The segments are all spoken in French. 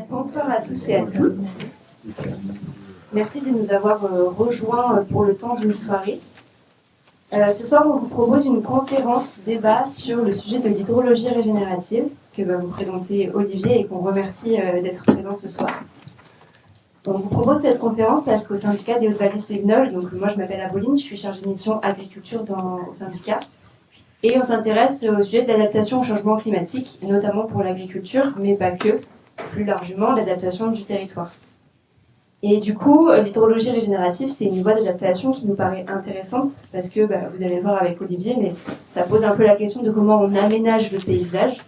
Bonsoir à tous et à toutes. Merci de nous avoir rejoints pour le temps d'une soirée. Ce soir, on vous propose une conférence débat sur le sujet de l'hydrologie régénérative que va vous présenter Olivier et qu'on remercie d'être présent ce soir. On vous propose cette conférence parce qu'au syndicat des Hautes-Vallées Sévenol, donc moi je m'appelle Apolline, je suis chargée de mission agriculture au syndicat, et on s'intéresse au sujet de l'adaptation au changement climatique, notamment pour l'agriculture, mais pas que, plus largement l'adaptation du territoire. Et du coup, l'hydrologie régénérative, c'est une voie d'adaptation qui nous paraît intéressante parce que, vous allez le voir avec Olivier, mais ça pose un peu la question de comment on aménage le paysage.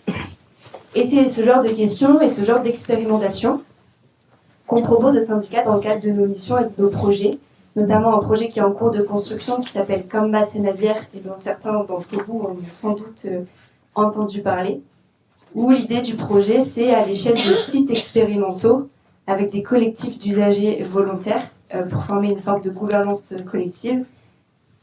Et c'est ce genre de questions et ce genre d'expérimentation qu'on propose au syndicat dans le cadre de nos missions et de nos projets, notamment un projet qui est en cours de construction qui s'appelle Kamba Sénazière et dont certains d'entre vous ont sans doute entendu parler, où l'idée du projet, c'est à l'échelle de sites expérimentaux avec des collectifs d'usagers volontaires pour former une forme de gouvernance collective,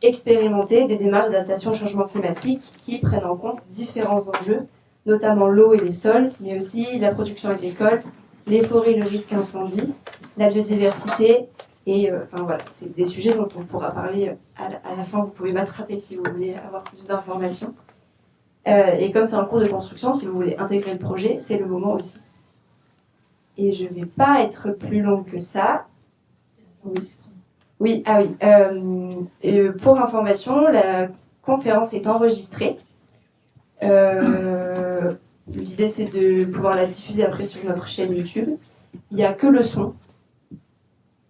expérimenter des démarches d'adaptation au changement climatique qui prennent en compte différents enjeux, notamment l'eau et les sols, mais aussi la production agricole, les forêts, le risque incendie, la biodiversité, et voilà, c'est des sujets dont on pourra parler à la fin. Vous pouvez m'attraper si vous voulez avoir plus d'informations. Et comme c'est en cours de construction, si vous voulez intégrer le projet, c'est le moment aussi. Et je ne vais pas être plus longue que ça. Oui, ah oui. Et pour information, la conférence est enregistrée. L'idée, c'est de pouvoir la diffuser après sur notre chaîne YouTube. Il n'y a que le son.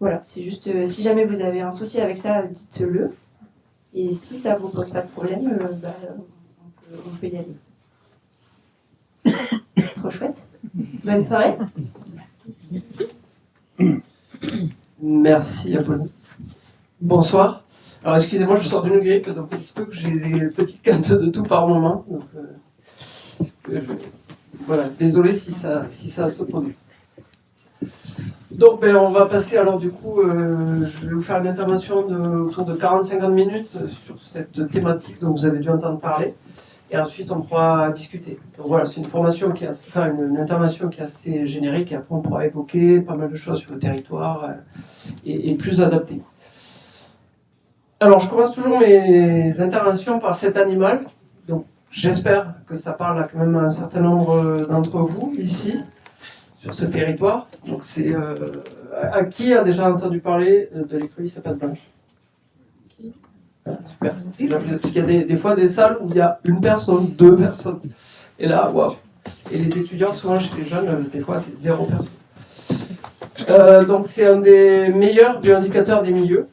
Voilà, c'est juste, si jamais vous avez un souci avec ça, dites-le. Et si ça ne vous pose pas de problème, on peut y aller. Trop chouette. Bonne soirée. Merci Apolline. Bonsoir. Alors excusez-moi, je sors d'une grippe, donc un petit peu que j'ai des petites quintes de tout par moment. Donc, voilà, désolé si ça se produit. Donc on va passer alors du coup, je vais vous faire une intervention autour de 40-50 minutes sur cette thématique dont vous avez dû entendre parler. Et ensuite, on pourra discuter. Donc voilà, c'est une formation une intervention qui est assez générique. Et après, on pourra évoquer pas mal de choses sur le territoire et plus adaptées. Alors, je commence toujours mes interventions par cet animal. Donc, j'espère que ça parle à quand même un certain nombre d'entre vous ici, sur ce territoire. Donc, c'est à qui a déjà entendu parler de l'écrevisse à pattes blanches? Super. Parce qu'il y a des fois des salles où il y a une personne, deux personnes. Et là, waouh. Et les étudiants, souvent chez les jeunes, des fois c'est 0 personne. Donc c'est un des meilleurs bioindicateurs des milieux.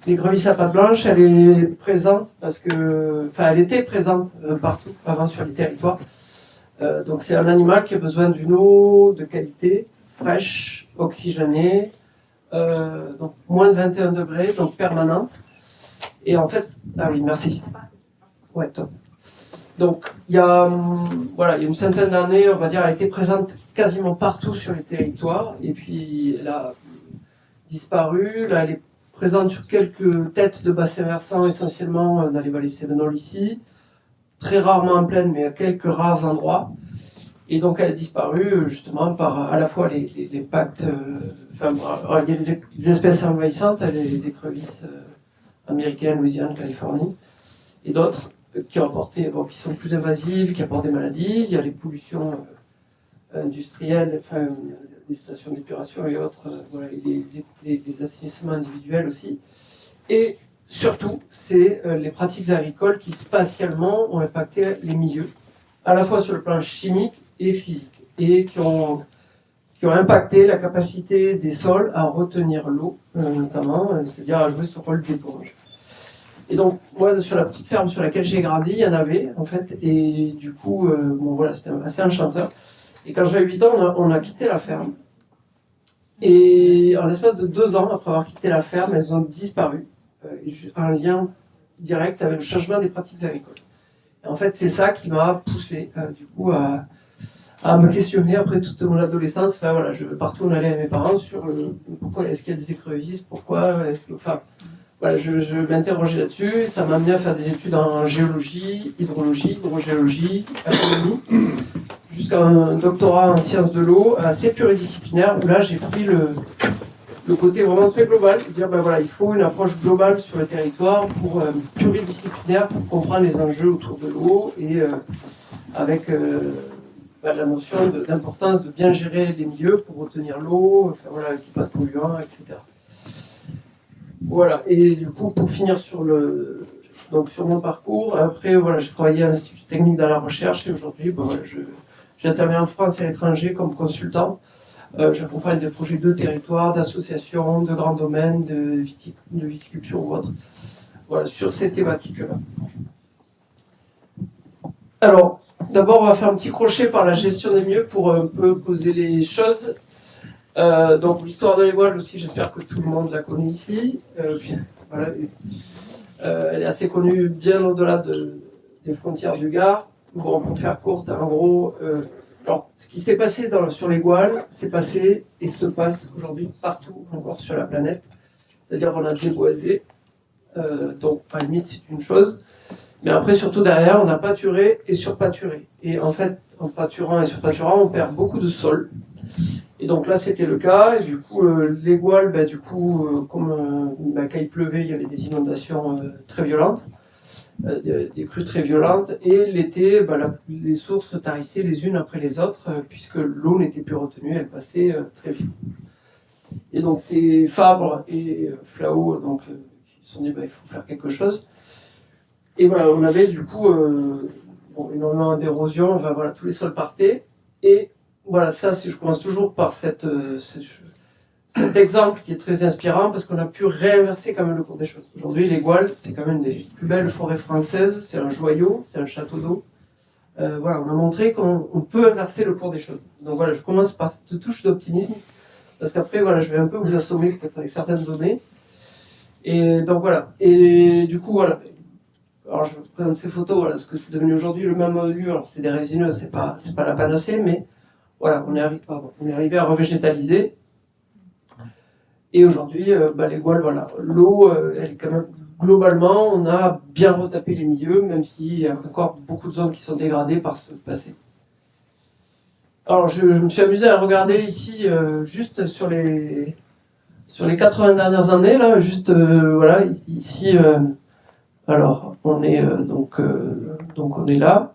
L'écrevisse à pattes blanches, elle est présente elle était présente partout avant sur les territoires. Donc c'est un animal qui a besoin d'une eau de qualité, fraîche, oxygénée, donc moins de 21 degrés, donc permanente. Et en fait, ah oui, merci. Ouais, top. Donc, il y a une centaine d'années, on va dire, elle était présente quasiment partout sur les territoires. Et puis, elle a disparu. Là, elle est présente sur quelques têtes de bassins versants, essentiellement dans les vallées sévenol ici. Très rarement en plaine, mais à quelques rares endroits. Et donc, elle a disparu, justement, par à la fois les pactes... il y a les espèces envahissantes, les écrevisses... américaine, Louisiane, Californie, et d'autres qui sont plus invasives, qui apportent des maladies. Il y a les pollutions industrielles, les stations d'épuration et autres, et les assainissements individuels aussi. Et surtout, c'est les pratiques agricoles qui spatialement ont impacté les milieux, à la fois sur le plan chimique et physique, et qui ont impacté la capacité des sols à retenir l'eau, notamment, c'est-à-dire à jouer ce rôle d'éponge. Et donc, moi, sur la petite ferme sur laquelle j'ai grandi, il y en avait, en fait, et du coup, c'était assez enchanteur. Et quand j'avais 8 ans, on a quitté la ferme. Et en l'espace de 2 ans, après avoir quitté la ferme, elles ont disparu, en lien direct avec le changement des pratiques agricoles. Et en fait, c'est ça qui m'a poussé, du coup, à me questionner après toute mon adolescence. Partout on allait à mes parents sur pourquoi est-ce qu'il y a des écrevisses, pourquoi est-ce que... voilà, je m'interrogeais là-dessus, ça m'a amené à faire des études en géologie, hydrologie, hydrogéologie, agronomie, jusqu'à un doctorat en sciences de l'eau assez pluridisciplinaire, où là j'ai pris le côté vraiment très global, de dire ben voilà, il faut une approche globale sur le territoire pour pluridisciplinaire pour comprendre les enjeux autour de l'eau et avec la notion d'importance de bien gérer les milieux pour retenir l'eau, enfin, voilà, qu'il n'y ait pas de polluants, etc. Voilà, et du coup, pour finir sur mon parcours, après, voilà, j'ai travaillé à l'Institut technique dans la recherche et aujourd'hui, ben, voilà, j'interviens en France et à l'étranger comme consultant. J'accompagne des projets de territoire, d'associations, de grands domaines, de viticulture ou autre, voilà, sur ces thématiques-là. Alors, d'abord, on va faire un petit crochet par la gestion des milieux pour un peu poser les choses. Donc, l'histoire de l'Égoile aussi, j'espère que tout le monde la connaît ici. Voilà, elle est assez connue bien au-delà des frontières du Gard. Bon, pour faire courte, en gros, alors, ce qui s'est passé sur l'Égoile, s'est passé et se passe aujourd'hui partout encore sur la planète. C'est-à-dire qu'on a déboisé, donc à la limite c'est une chose, mais après surtout derrière on a pâturé et surpâturé. Et en fait, en pâturant et surpâturant, on perd beaucoup de sol. Et donc là c'était le cas, et du coup l'Égoile, comme quand il pleuvait, il y avait des inondations très violentes. Des crues très violentes, et l'été, les sources tarissaient les unes après les autres, puisque l'eau n'était plus retenue, elle passait très vite. Et donc c'est Fabre et Flao qui se sont dit il faut faire quelque chose. Et voilà, on avait du coup énormément d'érosion, voilà, tous les sols partaient, et voilà, ça, je commence toujours par cet exemple qui est très inspirant parce qu'on a pu réinverser quand même le cours des choses. Aujourd'hui, l'Égoile, c'est quand même une des plus belles forêts françaises, c'est un joyau, c'est un château d'eau. Voilà, on a montré qu'on peut inverser le cours des choses. Donc voilà, je commence par cette touche d'optimisme parce qu'après, voilà, je vais un peu vous assommer peut-être avec certaines données. Et donc voilà, et du coup, voilà. Alors je vous présente ces photos, voilà, ce que c'est devenu aujourd'hui le même lieu. Alors c'est des résineux, c'est pas la panacée, mais voilà, on est arrivé à revégétaliser. Et aujourd'hui, l'Égoile, voilà, l'eau, elle est quand même, globalement, on a bien retapé les milieux, même s'il y a encore beaucoup de zones qui sont dégradées par ce passé. Alors, je me suis amusé à regarder ici, juste sur les 80 dernières années, là, juste, voilà, ici, alors, on est, donc on est là.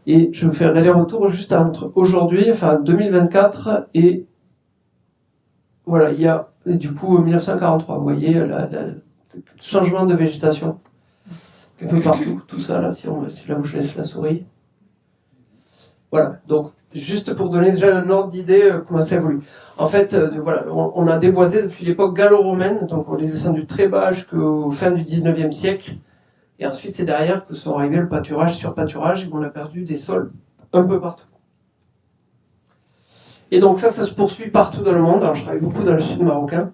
Et je vais vous faire l'aller-retour juste entre aujourd'hui, enfin 2024 et voilà, il y a du coup 1943, vous voyez, le changement de végétation un peu partout, tout ça là, si là où je laisse la souris. Voilà, donc juste pour donner déjà un ordre d'idée comment ça évolue. En fait, voilà, on a déboisé depuis l'époque gallo-romaine, donc on est descendu très bas jusqu'au fin du 19e siècle, et ensuite c'est derrière que sont arrivés le pâturage sur pâturage, et on a perdu des sols un peu partout. Et donc ça se poursuit partout dans le monde. Alors je travaille beaucoup dans le sud marocain.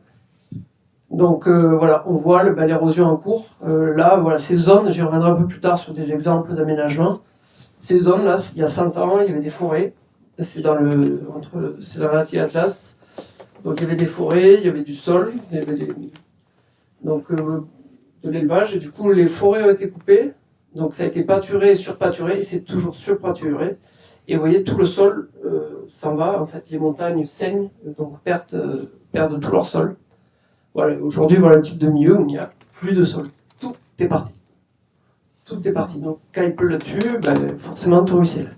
Donc voilà, on voit l'érosion en cours. Là, voilà, ces zones, j'y reviendrai un peu plus tard sur des exemples d'aménagement. Ces zones-là, il y a 100 ans, il y avait des forêts. C'est dans l'Anti-Atlas. Donc il y avait des forêts, il y avait du sol, il y avait de l'élevage. Et du coup, les forêts ont été coupées. Donc ça a été pâturé, surpâturé, et c'est toujours surpâturé. Et vous voyez, tout le sol s'en va, en fait, les montagnes saignent, donc perdent tout leur sol. Voilà, aujourd'hui, voilà le type de milieu où il n'y a plus de sol. Tout est parti. Tout est parti. Donc, quand il pleut là-dessus, forcément, tout ruisselle.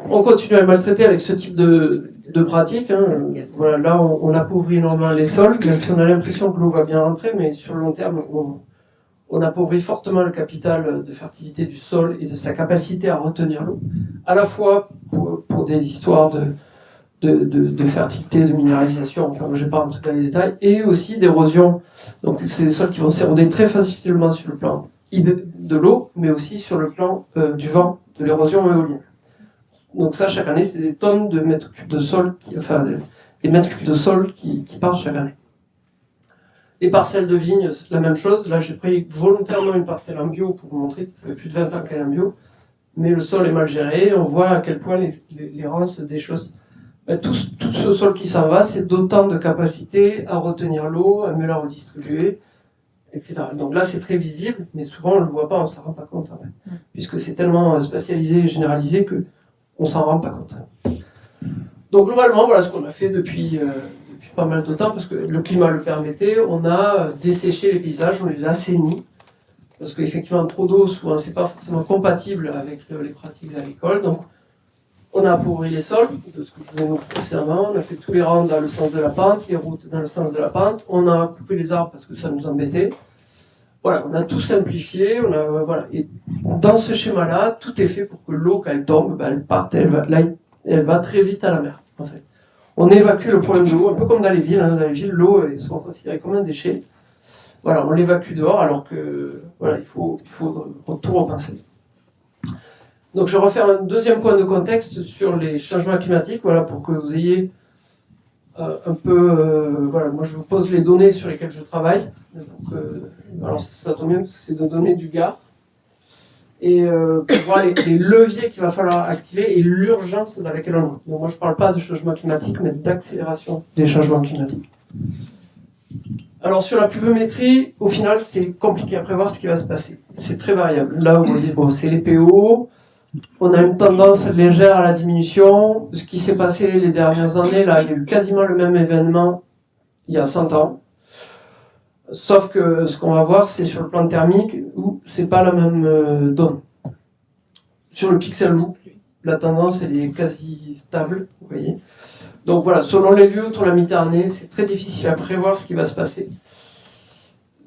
On continue à le maltraiter avec ce type de pratique. Voilà, là, on appauvrit énormément les sols, même si on a l'impression que l'eau va bien rentrer, mais sur le long terme, on appauvrit fortement le capital de fertilité du sol et de sa capacité à retenir l'eau, à la fois pour des histoires de fertilité, de minéralisation, enfin je ne vais pas rentrer dans les détails, et aussi d'érosion. Donc c'est des sols qui vont s'éroder très facilement sur le plan de l'eau, mais aussi sur le plan du vent, de l'érosion éolienne. Donc ça, chaque année, c'est des tonnes de mètres cubes de sol, des mètres cubes de sol qui partent chaque année. Les parcelles de vignes, la même chose. Là, j'ai pris volontairement une parcelle en bio pour vous montrer. Ça fait plus de 20 ans qu'elle est en bio. Mais le sol est mal géré. On voit à quel point les rangs se déchaussent. Tout ce sol qui s'en va, c'est d'autant de capacité à retenir l'eau, à mieux la redistribuer. etc. Donc là, c'est très visible, mais souvent, on ne le voit pas, on ne s'en rend pas compte, en fait, puisque c'est tellement spatialisé et généralisé qu'on ne s'en rend pas compte. Donc globalement, voilà ce qu'on a fait depuis pas mal de temps, parce que le climat le permettait. On a desséché les paysages, on les a assainis, parce qu'effectivement, trop d'eau, souvent, c'est pas forcément compatible avec les pratiques agricoles. Donc, on a appauvri les sols, de ce que je vous ai montré précédemment. On a fait tous les rangs dans le sens de la pente, les routes dans le sens de la pente. On a coupé les arbres parce que ça nous embêtait. Voilà, on a tout simplifié. Voilà. Et dans ce schéma-là, tout est fait pour que l'eau, quand elle tombe, elle parte, elle va très vite à la mer, en fait. On évacue le problème de l'eau, un peu comme dans les villes. Dans les villes, l'eau est souvent considérée comme un déchet. Voilà, on l'évacue dehors, alors que voilà, il faut tout repenser. Donc, je refais un deuxième point de contexte sur les changements climatiques, voilà, pour que vous ayez un peu... voilà, moi, je vous pose les données sur lesquelles je travaille. Alors, ça tombe bien, parce que c'est des données du Gard. Et pour voir les leviers qu'il va falloir activer et l'urgence dans laquelle on est. Donc, moi, je ne parle pas de changement climatique, mais d'accélération des changements climatiques. Alors, sur la pluviométrie, au final, c'est compliqué à prévoir ce qui va se passer. C'est très variable. Là, vous voyez, bon, c'est les PO. On a une tendance légère à la diminution. Ce qui s'est passé les dernières années, là, il y a eu quasiment le même événement il y a 100 ans. Sauf que ce qu'on va voir, c'est sur le plan thermique, où c'est pas la même donne. Sur le pixel loop, la tendance, elle est quasi stable, vous voyez. Donc voilà, selon les lieux autour de la Méditerranée, c'est très difficile à prévoir ce qui va se passer.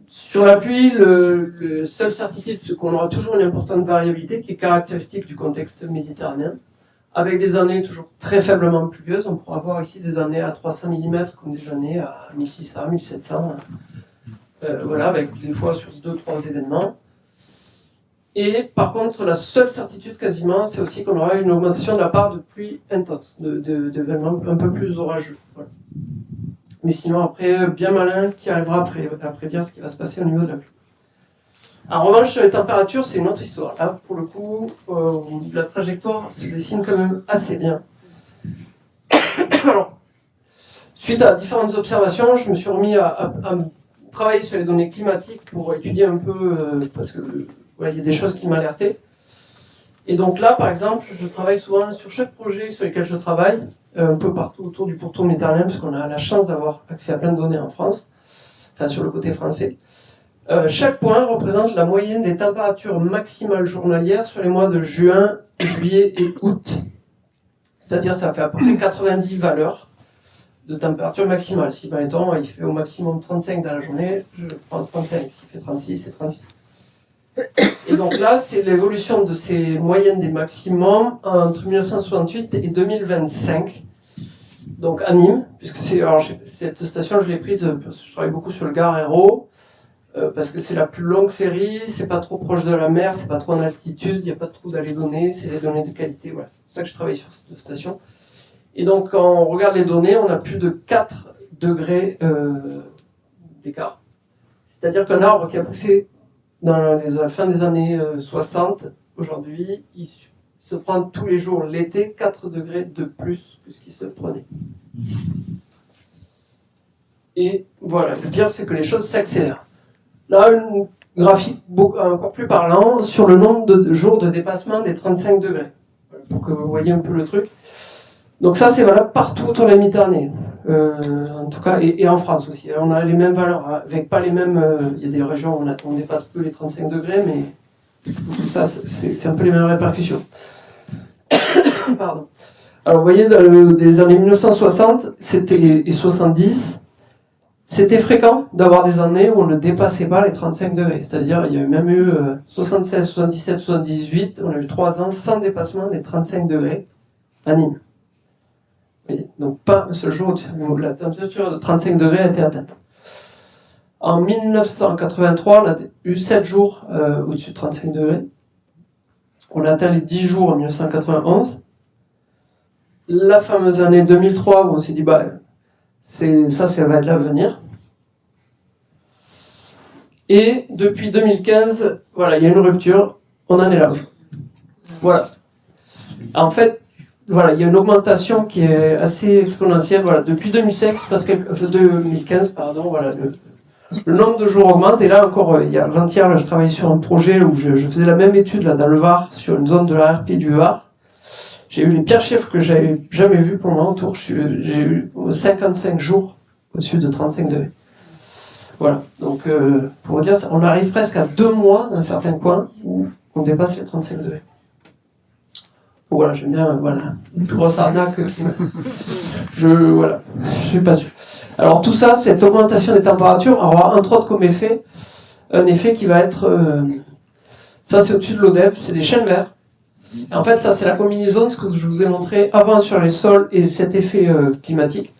Sur la pluie, le seule certitude, c'est qu'on aura toujours une importante variabilité qui est caractéristique du contexte méditerranéen, avec des années toujours très faiblement pluvieuses. On pourra avoir ici des années à 300 mm comme des années à 1600, 1700. Voilà, avec des fois sur 2-3 événements. Et par contre, la seule certitude quasiment, c'est aussi qu'on aura une augmentation de la part de pluie intense, d'événements un peu plus orageux. Voilà. Mais sinon, après, bien malin qui arrivera à prédire ce qui va se passer au niveau de la pluie. En revanche, sur les températures, c'est une autre histoire. Là, pour le coup, la trajectoire se dessine quand même assez bien. Alors, suite à différentes observations, je me suis remis à travailler sur les données climatiques pour étudier un peu, parce que voilà, il y a des choses qui m'alertaient. Et donc là, par exemple, je travaille souvent sur chaque projet sur lequel je travaille, un peu partout autour du pourtour méditerranéen, parce qu'on a la chance d'avoir accès à plein de données en France, enfin sur le côté français. Chaque point représente la moyenne des températures maximales journalières sur les mois de juin, juillet et août. C'est-à-dire ça fait à peu près 90 valeurs de température maximale. Si, par exemple, il fait au maximum 35 dans la journée, je prends 35. S'il fait 36, c'est 36. Et donc là, c'est l'évolution de ces moyennes des maximums entre 1968 et 2025. Donc à Nîmes, puisque cette station, je l'ai prise parce que je travaille beaucoup sur le Gard Hérault, parce que c'est la plus longue série, c'est pas trop proche de la mer, c'est pas trop en altitude, il n'y a pas de trou dans les données, c'est des données de qualité. Voilà. C'est pour ça que je travaille sur cette station. Et donc, quand on regarde les données, on a plus de 4 degrés d'écart. C'est-à-dire qu'un arbre qui a poussé dans la fin des années 60, aujourd'hui, il se prend tous les jours l'été 4 degrés de plus que ce qu'il se prenait. Et voilà, le pire, c'est que les choses s'accélèrent. Là, un graphique encore plus parlant sur le nombre de jours de dépassement des 35 degrés. Pour que vous voyez un peu le truc. Donc ça, c'est valable partout autour de la Méditerranée, en tout cas, et en France aussi. On a les mêmes valeurs, avec pas les mêmes... il y a des régions où on dépasse peu les 35 degrés, mais tout ça, c'est un peu les mêmes répercussions. Pardon. Alors, vous voyez, dans des années 1960 et 70, c'était fréquent d'avoir des années où on ne dépassait pas les 35 degrés. C'est-à-dire, il y a même eu 76, 77, 78, on a eu 3 ans sans dépassement des 35 degrés à Nîmes. Donc pas un seul jour où la température de 35 degrés a été atteinte. En 1983, on a eu 7 jours au-dessus de 35 degrés. On a atteint les 10 jours en 1991. La fameuse année 2003 où on s'est dit, ça va être l'avenir. Et depuis 2015, voilà, il y a une rupture, on en est là. Voilà. En fait, voilà, il y a une augmentation qui est assez exponentielle. Voilà, depuis 2015, pardon, voilà, le nombre de jours augmente. Et là encore, il y a 20 ans, je travaillais sur un projet où je faisais la même étude là, dans le Var, sur une zone de la RP du Var. J'ai eu les pires chiffres que j'avais jamais vus pour mon tour. J'ai eu 55 jours au-dessus de 35 degrés. Voilà, donc pour vous dire, on arrive presque à 2 mois dans certains coins où on dépasse les 35 degrés. Donc voilà, j'aime bien, voilà, une plus grosse arnaque. Je suis pas sûr. Alors tout ça, cette augmentation des températures aura entre autres comme effet, un effet qui va être, ça c'est au-dessus de l'ODEV, c'est des chênes verts. En fait, ça, c'est la combinaison de ce que je vous ai montré avant sur les sols et cet effet climatique.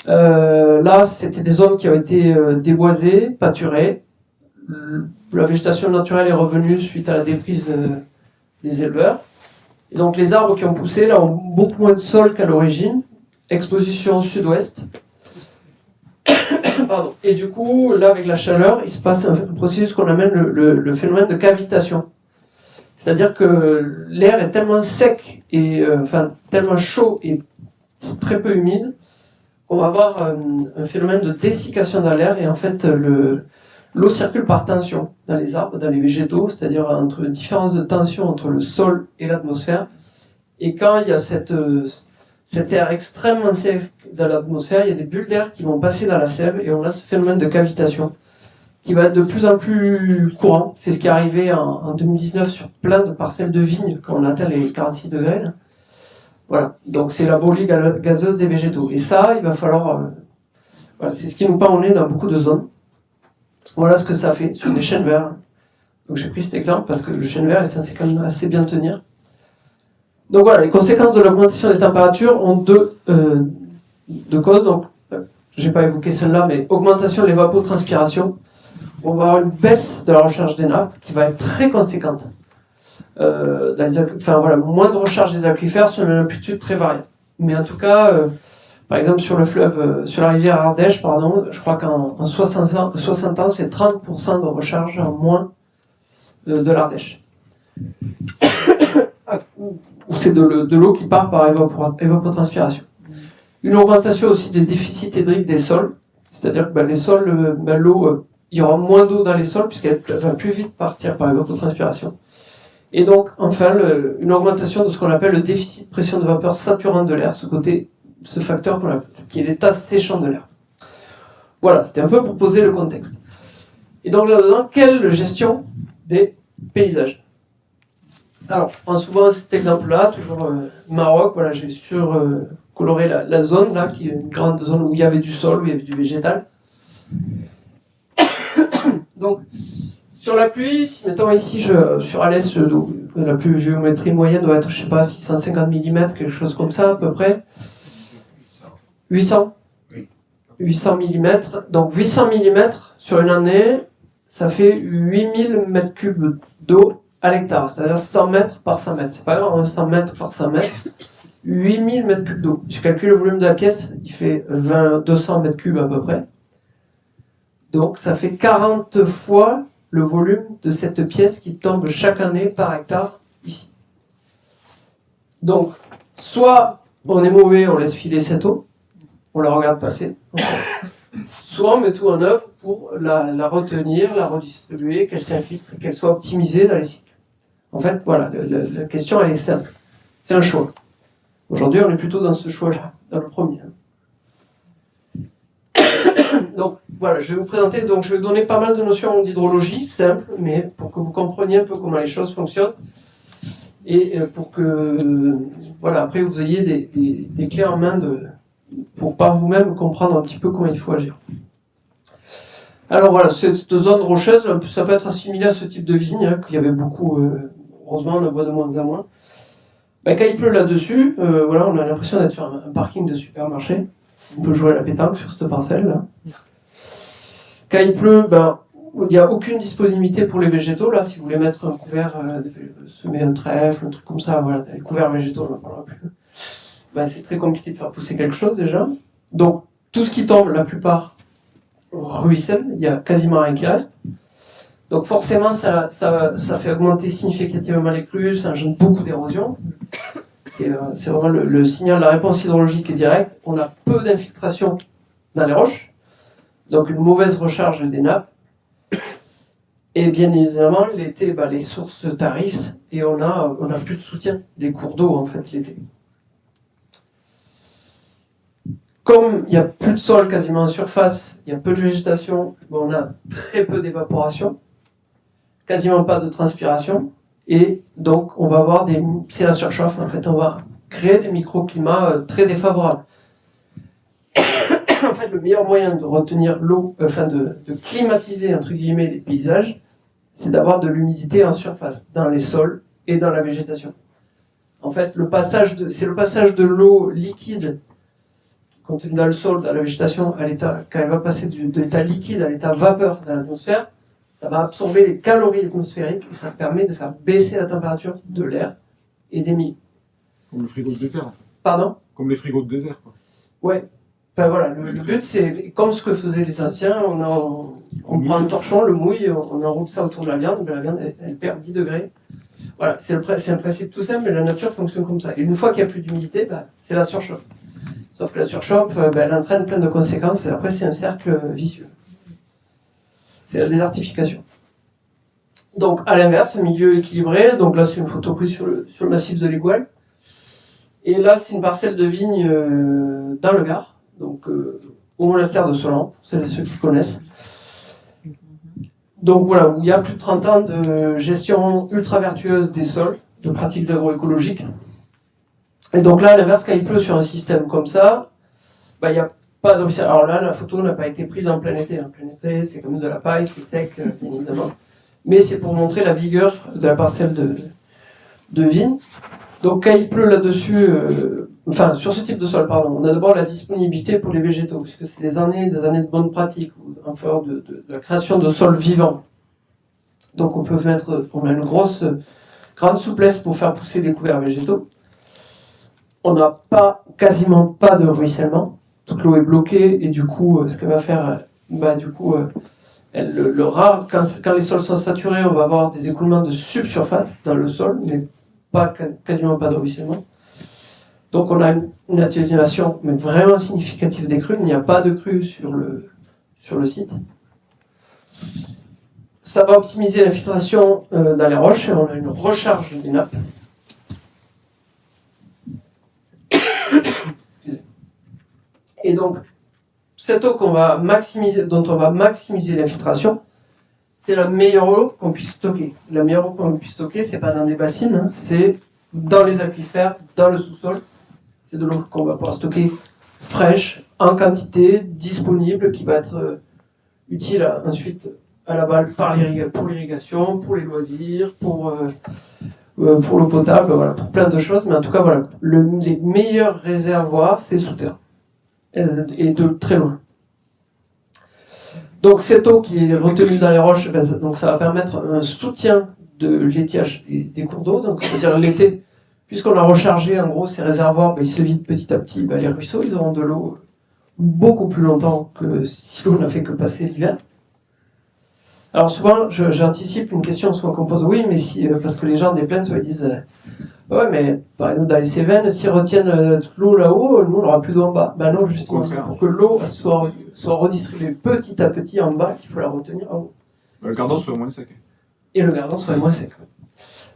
Là, c'était des zones qui ont été déboisées, pâturées. La végétation naturelle est revenue suite à la déprise des éleveurs. Et donc, les arbres qui ont poussé, là, ont beaucoup moins de sol qu'à l'origine. Exposition sud-ouest. Pardon. Et du coup, là, avec la chaleur, il se passe un processus qu'on appelle le phénomène de cavitation. C'est-à-dire que l'air est tellement sec et tellement chaud et très peu humide qu'on va avoir un phénomène de dessiccation dans l'air et en fait l'eau circule par tension dans les arbres, dans les végétaux, c'est-à-dire entre différence de tension entre le sol et l'atmosphère. Et quand il y a cet air extrêmement sec dans l'atmosphère, il y a des bulles d'air qui vont passer dans la sève et on a ce phénomène de cavitation qui va être de plus en plus courant. C'est ce qui est arrivé en 2019 sur plein de parcelles de vignes quand on atteint les 46 degrés. Là. Voilà, donc c'est la bolie gazeuse des végétaux. Et ça, il va falloir... voilà, c'est ce qui nous pend au nez dans beaucoup de zones. Voilà ce que ça fait sur des chênes verts. Donc j'ai pris cet exemple parce que le chêne vert est censé quand même assez bien tenir. Donc voilà, les conséquences de l'augmentation des températures ont deux causes. Donc, je n'ai pas évoqué celle-là, mais augmentation de l'évapotranspiration. On va avoir une baisse de la recharge des nappes qui va être très conséquente. Moins de recharge des aquifères sur une amplitude très variable. Mais en tout cas, par exemple sur le fleuve, sur la rivière Ardèche, pardon, je crois qu'en 60 ans, c'est 30% de recharge en moins de l'Ardèche. C'est de l'eau qui part par évapotranspiration. Une augmentation aussi des déficits hydriques des sols, c'est-à-dire que les sols, l'eau, il y aura moins d'eau dans les sols puisqu'elle va plus vite partir par évapotranspiration. Et donc, enfin, une augmentation de ce qu'on appelle le déficit de pression de vapeur saturante de l'air, ce facteur qui est l'état séchant de l'air. Voilà, c'était un peu pour poser le contexte. Et donc là-dedans, quelle gestion des paysages? Alors, je prends souvent cet exemple-là, toujours Maroc, voilà, j'ai coloré la zone, là, qui est une grande zone où il y avait du sol, où il y avait du végétal. Donc, sur la pluie, si mettons ici, sur Alès, la pluviométrie moyenne doit être, je sais pas, 650 mm, quelque chose comme ça, à peu près. 800 mm. Donc, 800 mm sur une année, ça fait 8000 m3 d'eau à l'hectare, c'est-à-dire 100 mètres par 100 mètres. C'est pas grave, 100 mètres par 100 mètres. 8000 m3 d'eau. Je calcule le volume de la pièce, il fait 200 m3 à peu près. Donc, ça fait 40 fois le volume de cette pièce qui tombe chaque année par hectare ici. Donc, soit on est mauvais, on laisse filer cette eau, on la regarde passer, soit on met tout en œuvre pour la retenir, la redistribuer, qu'elle s'infiltre, qu'elle soit optimisée dans les cycles. En fait, voilà, la question elle est simple. C'est un choix. Aujourd'hui, on est plutôt dans ce choix-là, dans le premier. Donc, voilà, je vais vous présenter, donc je vais vous donner pas mal de notions d'hydrologie, simples, mais pour que vous compreniez un peu comment les choses fonctionnent, et pour que, voilà, après vous ayez des clés en main pour par vous-même comprendre un petit peu comment il faut agir. Alors voilà, cette zone rocheuse, ça peut être assimilé à ce type de vigne, hein, qu'il y avait beaucoup, heureusement on en voit de moins en moins. Quand il pleut là-dessus, voilà, on a l'impression d'être sur un parking de supermarché. On peut jouer à la pétanque sur cette parcelle-là. Quand il pleut, il n'y a aucune disponibilité pour les végétaux. Là, si vous voulez mettre un couvert, semer un trèfle, un truc comme ça, voilà, les couverts végétaux, on n'en parlera plus. C'est très compliqué de faire pousser quelque chose déjà. Donc, tout ce qui tombe, la plupart ruisselle, il n'y a quasiment rien qui reste. Donc forcément, ça fait augmenter significativement les crues, ça engendre beaucoup d'érosion. C'est vraiment le signal, la réponse hydrologique est directe. On a peu d'infiltration dans les roches. donc une mauvaise recharge des nappes. Et bien évidemment, l'été, les sources tarissent et on a plus de soutien des cours d'eau en fait l'été. Comme il n'y a plus de sol quasiment en surface, il y a peu de végétation, on a très peu d'évaporation, quasiment pas de transpiration, et donc on va avoir c'est la surchauffe en fait, on va créer des microclimats très défavorables. En fait, le meilleur moyen de retenir l'eau, de climatiser entre guillemets les paysages, c'est d'avoir de l'humidité en surface, dans les sols et dans la végétation. En fait, c'est le passage de l'eau liquide contenue dans le sol, dans la végétation, quand elle va passer de l'état liquide à l'état vapeur dans l'atmosphère, ça va absorber les calories atmosphériques et ça permet de faire baisser la température de l'air et des milieux. Comme le frigo de désert. Pardon ? Comme les frigos de désert, quoi. Ouais. Voilà, le but c'est, comme ce que faisaient les anciens, on prend un torchon, le mouille, on enroule ça autour de la viande, la viande elle perd 10 degrés. Voilà, c'est un principe tout simple, mais la nature fonctionne comme ça. Et une fois qu'il n'y a plus d'humidité, c'est la surchauffe. Sauf que la surchauffe, elle entraîne plein de conséquences, et après c'est un cercle vicieux. C'est la désertification. Donc à l'inverse, milieu équilibré, donc là c'est une photo prise sur le massif de l'Égual. Et là c'est une parcelle de vigne dans le Gard. Donc au monastère de Solan, c'est ceux qui connaissent. Donc voilà, où il y a plus de 30 ans de gestion ultra vertueuse des sols, de pratiques agroécologiques. Et donc là, à l'inverse, quand il pleut sur un système comme ça, il n'y a pas d'observation. Alors là, la photo n'a pas été prise en plein été. En plein été, c'est comme de la paille, c'est sec, bien évidemment. Mais c'est pour montrer la vigueur de la parcelle de vigne. Donc quand il pleut là-dessus, sur ce type de sol, on a d'abord la disponibilité pour les végétaux, puisque c'est des années de bonnes pratiques en faveur de la création de sols vivants. Donc on a une grande souplesse pour faire pousser les couverts végétaux. On n'a quasiment pas de ruissellement, toute l'eau est bloquée, et du coup, ce qu'elle va faire, quand les sols sont saturés, on va avoir des écoulements de subsurface dans le sol, mais quasiment pas de ruissellement. Donc on a une atténuation mais vraiment significative des crues. Il n'y a pas de crues sur le site. Ça va optimiser l'infiltration dans les roches et on a une recharge des nappes. Excusez. Et donc cette eau dont on va maximiser l'infiltration, c'est la meilleure eau qu'on puisse stocker. La meilleure eau qu'on puisse stocker, c'est pas dans des bassines, c'est dans les aquifères, dans le sous-sol. C'est de l'eau qu'on va pouvoir stocker fraîche, en quantité, disponible, qui va être utile ensuite à l'aval pour l'irrigation, pour les loisirs, pour l'eau potable, voilà, pour plein de choses. Mais en tout cas, voilà, les meilleurs réservoirs, c'est sous terre. Et de très loin. Donc cette eau qui est retenue dans les roches, donc ça va permettre un soutien de l'étiage des cours d'eau. Donc c'est-à-dire l'été, puisqu'on a rechargé en gros ces réservoirs, ils se vident petit à petit. Les ruisseaux, ils auront de l'eau beaucoup plus longtemps que si l'eau n'a fait que passer l'hiver. Alors souvent, j'anticipe une question soit qu'on pose, oui, mais parce que les gens des plaines, soit ils disent, ouais, mais par exemple dans les Cévennes, s'ils retiennent toute l'eau là-haut, nous on n'aura plus d'eau en bas. Non, justement, c'est pour que l'eau soit redistribuée petit à petit en bas qu'il faut la retenir en haut. Le gardon soit moins sec. Et le gardon soit moins sec.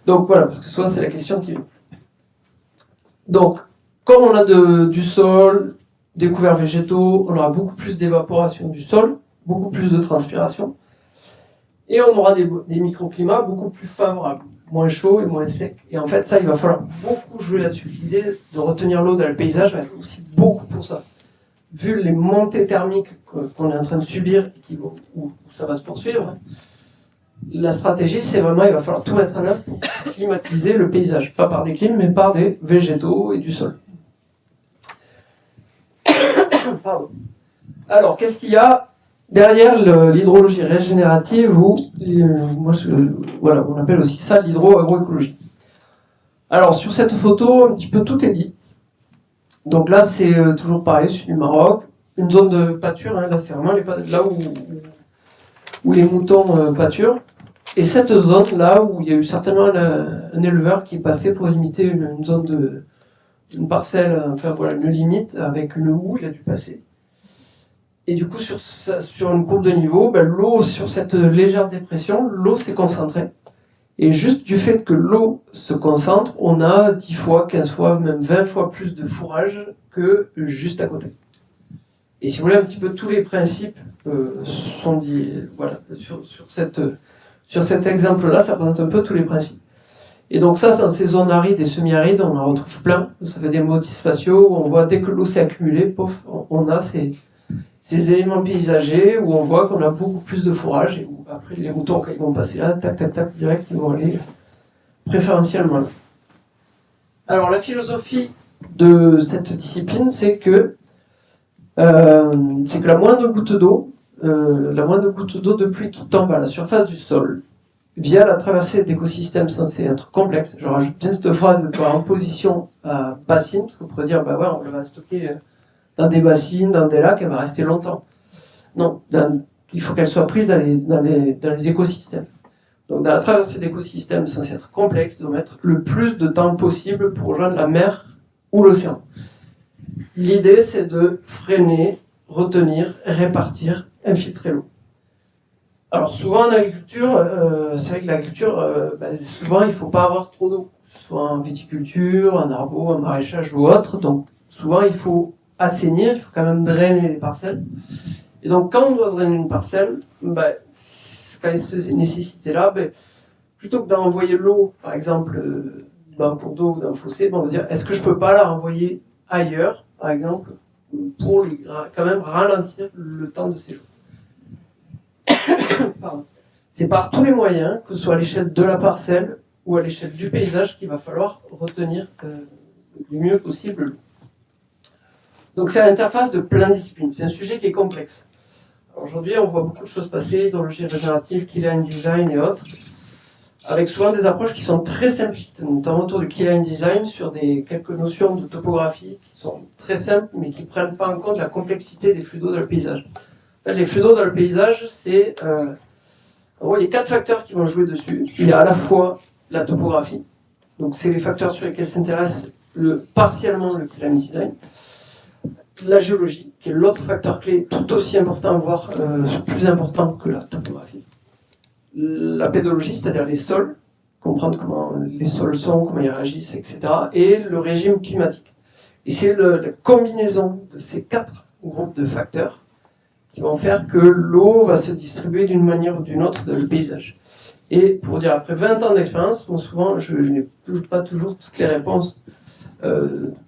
Donc voilà, parce que souvent c'est la question qui vient. Donc, comme on a du sol, des couverts végétaux, on aura beaucoup plus d'évaporation du sol, beaucoup plus de transpiration, et on aura des microclimats beaucoup plus favorables, moins chauds et moins secs. Et en fait, ça, il va falloir beaucoup jouer là-dessus. L'idée de retenir l'eau dans le paysage va être aussi beaucoup pour ça. Vu les montées thermiques qu'on est en train de subir, et où ça va se poursuivre, la stratégie, c'est vraiment, il va falloir tout mettre en œuvre pour climatiser le paysage. Pas par des clims, mais par des végétaux et du sol. Pardon. Alors, qu'est-ce qu'il y a derrière l'hydrologie régénérative ou, on appelle aussi ça l'hydro-agroécologie. Alors, sur cette photo, un petit peu tout est dit. Donc là, c'est toujours pareil, sud du Maroc, une zone de pâture, là c'est vraiment là où les moutons pâturent. Et cette zone-là, où il y a eu certainement un éleveur qui est passé pour limiter une zone une parcelle, une limite, avec une houe, il a dû passer. Et du coup, sur une courbe de niveau, l'eau, sur cette légère dépression, l'eau s'est concentrée. Et juste du fait que l'eau se concentre, on a 10 fois, 15 fois, même 20 fois plus de fourrage que juste à côté. Et si vous voulez, un petit peu tous les principes sont dit, voilà, sur cet exemple-là, ça présente un peu tous les principes. Et donc ça, dans ces zones arides et semi-arides, on en retrouve plein. Ça fait des motifs spatiaux où on voit, dès que l'eau s'est accumulée, pof, on a ces éléments paysagers où on voit qu'on a beaucoup plus de fourrage et où après les moutons, quand ils vont passer là, tac, tac, tac, direct, ils vont aller préférentiellement là. Alors la philosophie de cette discipline, c'est que la moindre goutte d'eau de pluie qui tombe à la surface du sol, via la traversée d'écosystèmes censés être complexes, je rajoute bien cette phrase en position à bassine, parce qu'on pourrait dire, ouais, on va stocker dans des bassines, dans des lacs, elle va rester longtemps. Non, il faut qu'elle soit prise dans les écosystèmes. Donc dans la traversée d'écosystèmes censés être complexes, doit mettre le plus de temps possible pour rejoindre la mer ou l'océan. L'idée, c'est de freiner, retenir, répartir, infiltrer l'eau. Alors souvent en agriculture, c'est vrai que l'agriculture, souvent il ne faut pas avoir trop d'eau, soit en viticulture, en arbo, en maraîchage ou autre, donc souvent il faut assainir, il faut quand même drainer les parcelles. Et donc quand on doit drainer une parcelle, quand il y a cette nécessité-là, plutôt que d'envoyer l'eau, par exemple, dans un cours d'eau ou dans un fossé, on va dire, est-ce que je ne peux pas la renvoyer ailleurs, par exemple, pour quand même ralentir le temps de séjour. C'est par tous les moyens, que ce soit à l'échelle de la parcelle ou à l'échelle du paysage, qu'il va falloir retenir le mieux possible l'eau. Donc c'est l'interface de plein de disciplines. C'est un sujet qui est complexe. Aujourd'hui, on voit beaucoup de choses passer, hydrologie régénérative, key-line design et autres, avec souvent des approches qui sont très simplistes, notamment autour du key-line design, sur quelques notions de topographie qui sont très simples, mais qui ne prennent pas en compte la complexité des flux d'eau dans le paysage. En fait, les flux d'eau dans le paysage, c'est... en gros, il y a 4 facteurs qui vont jouer dessus. Il y a à la fois la topographie, donc c'est les facteurs sur lesquels s'intéresse partiellement le key-line design. La géologie, qui est l'autre facteur clé, tout aussi important, voire plus important que la topographie. La pédologie, c'est-à-dire les sols, comprendre comment les sols sont, comment ils réagissent, etc. Et le régime climatique. Et c'est la combinaison de ces 4 groupes de facteurs qui vont faire que l'eau va se distribuer d'une manière ou d'une autre dans le paysage. Et pour dire, après 20 ans d'expérience, souvent, je n'ai pas toujours toutes les réponses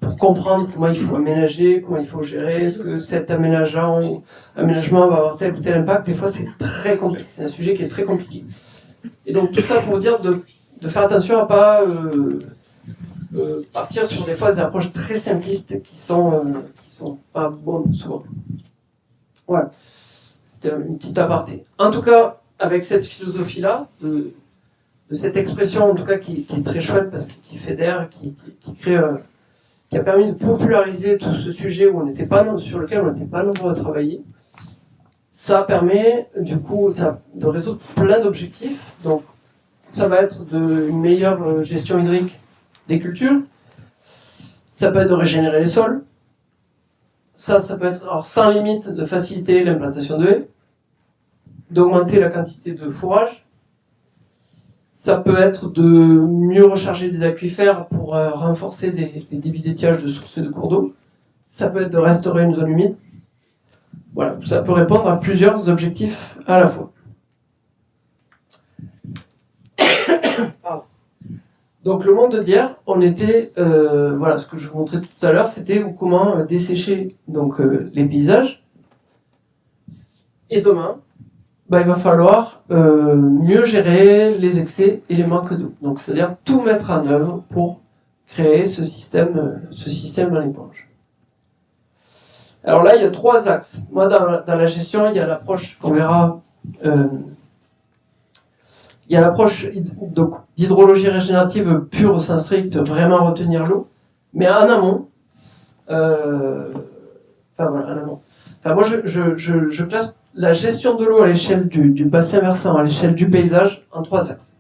pour comprendre comment il faut aménager, comment il faut gérer, est-ce que cet aménagement va avoir tel ou tel impact. Des fois, c'est très complexe. C'est un sujet qui est très compliqué. Et donc, tout ça pour dire de faire attention à pas partir sur des fois des approches très simplistes qui sont pas bonnes souvent. Voilà. C'était une petite aparté. En tout cas, avec cette philosophie-là, de cette expression, en tout cas, qui est très chouette parce qu'il fédère, qui crée, qui a permis de populariser tout ce sujet sur lequel on n'était pas nombreux à travailler. Ça permet, du coup, de résoudre plein d'objectifs. Donc, ça va être une meilleure gestion hydrique des cultures. Ça peut être de régénérer les sols. Ça peut être, alors, sans limite, de faciliter l'implantation de haies, d'augmenter la quantité de fourrage. Ça peut être de mieux recharger des aquifères pour renforcer les débits d'étiage de sources et de cours d'eau. Ça peut être de restaurer une zone humide. Voilà, ça peut répondre à plusieurs objectifs à la fois. Donc le monde d'hier, on était, voilà, ce que je vous montrais tout à l'heure, c'était comment dessécher donc les paysages. Et demain, il va falloir mieux gérer les excès et les manques d'eau. Donc, c'est-à-dire tout mettre en œuvre pour créer ce système dans l'éponge. Alors là, il y a 3 axes. Moi, dans la gestion, il y a l'approche qu'on verra. Il y a l'approche d'hydrologie régénérative pure au sens strict, vraiment retenir l'eau. Mais en amont, en amont. Moi, je classe la gestion de l'eau à l'échelle du bassin versant, à l'échelle du paysage, en 3 axes.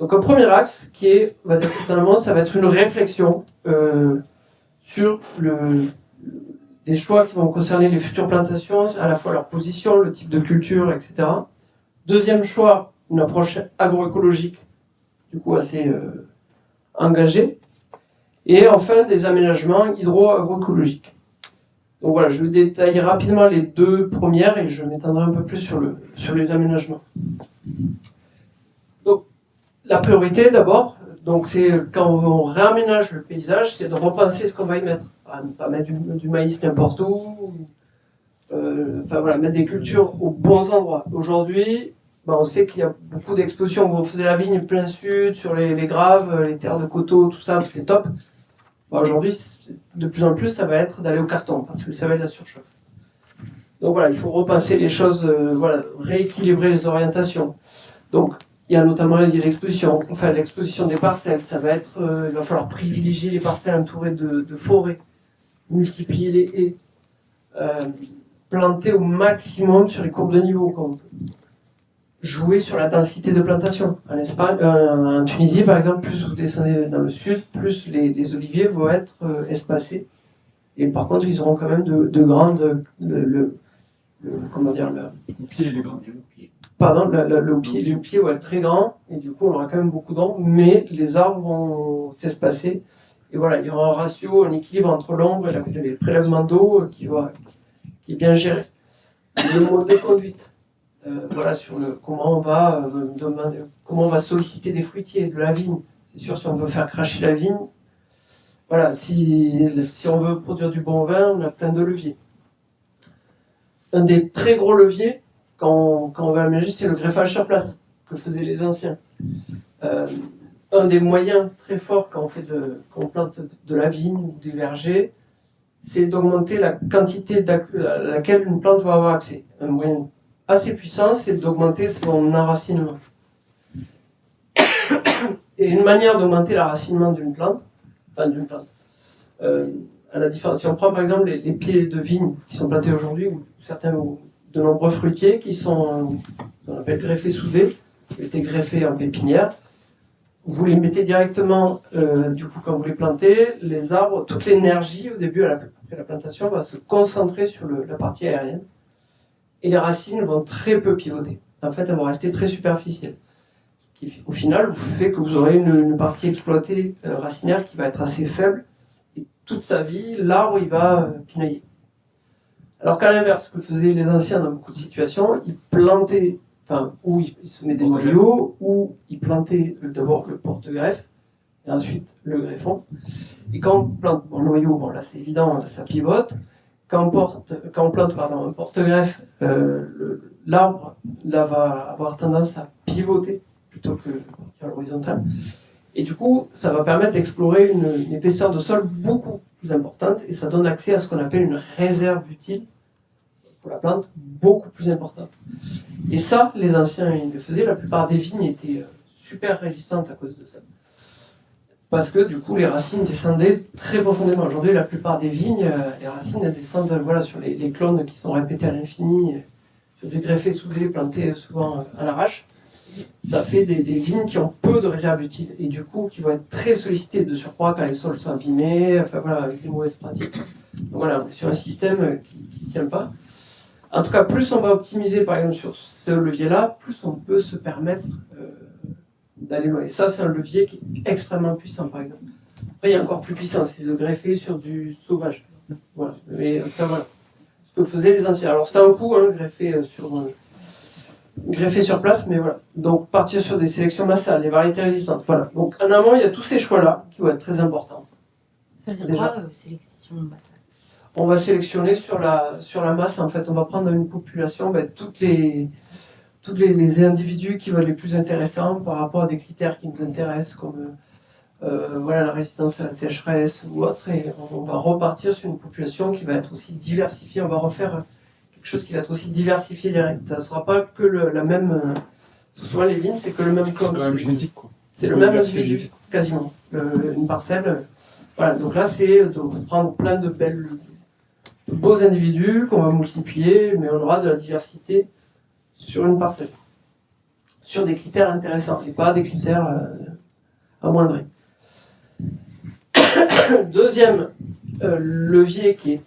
Donc un premier axe, ça va être une réflexion sur des choix qui vont concerner les futures plantations, à la fois leur position, le type de culture, etc. Deuxième choix, une approche agroécologique, du coup assez engagée. Et enfin, des aménagements hydro-agroécologiques. Donc voilà, je détaille rapidement les deux premières et je m'étendrai un peu plus sur les aménagements. Donc, la priorité d'abord, donc c'est quand on réaménage le paysage, c'est de repenser ce qu'on va y mettre. Pas mettre du maïs n'importe où, enfin voilà, mettre des cultures aux bons endroits. Aujourd'hui, on sait qu'il y a beaucoup d'expositions où on faisait la vigne plein sud, sur les graves, les terres de coteaux, tout ça, c'était top. Aujourd'hui, de plus en plus, ça va être d'aller au carton, parce que ça va être la surchauffe. Donc voilà, il faut repenser les choses, voilà, rééquilibrer les orientations. Donc, il y a notamment l'exposition, enfin l'exposition des parcelles, ça va être, il va falloir privilégier les parcelles entourées de forêts, multiplier les haies, planter au maximum sur les courbes de niveau, quand on peut. Jouer sur la densité de plantation. En Espagne, en Tunisie, par exemple, plus vous descendez dans le sud, plus les oliviers vont être espacés. Et par contre, ils auront quand même de grandes, comment dire, le pied, les grands. Pardon, le pied va être très grand, et du coup, on aura quand même beaucoup d'ombre, mais les arbres vont s'espacer. Et voilà, il y aura un ratio, un équilibre entre l'ombre et le prélèvement d'eau qui est bien géré. Le mode de conduite. Voilà, sur comment on va solliciter des fruitiers, de la vigne. C'est sûr, si on veut faire cracher la vigne, voilà, si on veut produire du bon vin, on a plein de leviers. Un des très gros leviers, quand on va aménager, c'est le greffage sur place, que faisaient les anciens. Un des moyens très forts quand on plante de la vigne ou des vergers, c'est d'augmenter la quantité à laquelle une plante va avoir accès. Un moyen assez puissant, c'est d'augmenter son enracinement. Et une manière d'augmenter l'enracinement d'une plante, à la différence, si on prend par exemple les pieds de vigne qui sont plantés aujourd'hui, ou de nombreux fruitiers qui sont, on appelle greffés soudés, qui ont été greffés en pépinière, vous les mettez directement, du coup quand vous les plantez, les arbres, toute l'énergie au début, après la plantation, va se concentrer sur la partie aérienne. Et les racines vont très peu pivoter. En fait, elles vont rester très superficielles. Ce qui, au final, vous fait que vous aurez une partie exploitée racinaire qui va être assez faible. Et toute sa vie, l'arbre, il va pinailler. Alors qu'à l'inverse, ce que faisaient les anciens dans beaucoup de situations, ils plantaient, ou ils se mettaient des noyaux, ou ils plantaient d'abord le porte-greffe, et ensuite le greffon. Et quand on plante le noyau, là c'est évident, là, ça pivote. Quand on plante un porte-greffe, l'arbre là, va avoir tendance à pivoter plutôt que à l'horizontale. Et du coup, ça va permettre d'explorer une épaisseur de sol beaucoup plus importante et ça donne accès à ce qu'on appelle une réserve utile pour la plante beaucoup plus importante. Et ça, les anciens ils le faisaient. La plupart des vignes étaient super résistantes à cause de ça. Parce que du coup, les racines descendaient très profondément. Aujourd'hui, la plupart des vignes, les racines elles descendent sur les clones qui sont répétés à l'infini, sur des greffés soudés plantés souvent à l'arrache. Ça fait des vignes qui ont peu de réserves utiles et du coup qui vont être très sollicitées de surcroît quand les sols sont abîmés, avec des mauvaises pratiques. Donc voilà, on est sur un système qui ne tient pas. En tout cas, plus on va optimiser par exemple sur ce levier-là, plus on peut se permettre d'aller loin. Et ça, c'est un levier qui est extrêmement puissant, par exemple. Après, il y a encore plus puissant, c'est de greffer sur du sauvage. Voilà. Mais voilà. Ce que faisaient les anciens. Alors, c'était un coup, greffer sur place, mais voilà. Donc, partir sur des sélections massales, des variétés résistantes. Voilà. Donc, en amont, il y a tous ces choix-là qui vont être très importants. Ça veut dire quoi, sélection massale? On va sélectionner sur la masse, en fait. On va prendre dans une population tous les individus qui vont être les plus intéressants par rapport à des critères qui nous intéressent, comme la résistance à la sécheresse ou autre, et on va repartir sur une population qui va être aussi diversifiée. On va refaire quelque chose qui va être aussi diversifié direct. Ça ne sera pas que la même. Souvent les vignes, c'est que le même clone. C'est la même génétique, quoi. C'est le même individu, quasiment. Une parcelle. Voilà, donc là, c'est de prendre plein de beaux individus qu'on va multiplier, mais on aura de la diversité sur une parcelle, sur des critères intéressants et pas des critères amoindris. Deuxième levier qui est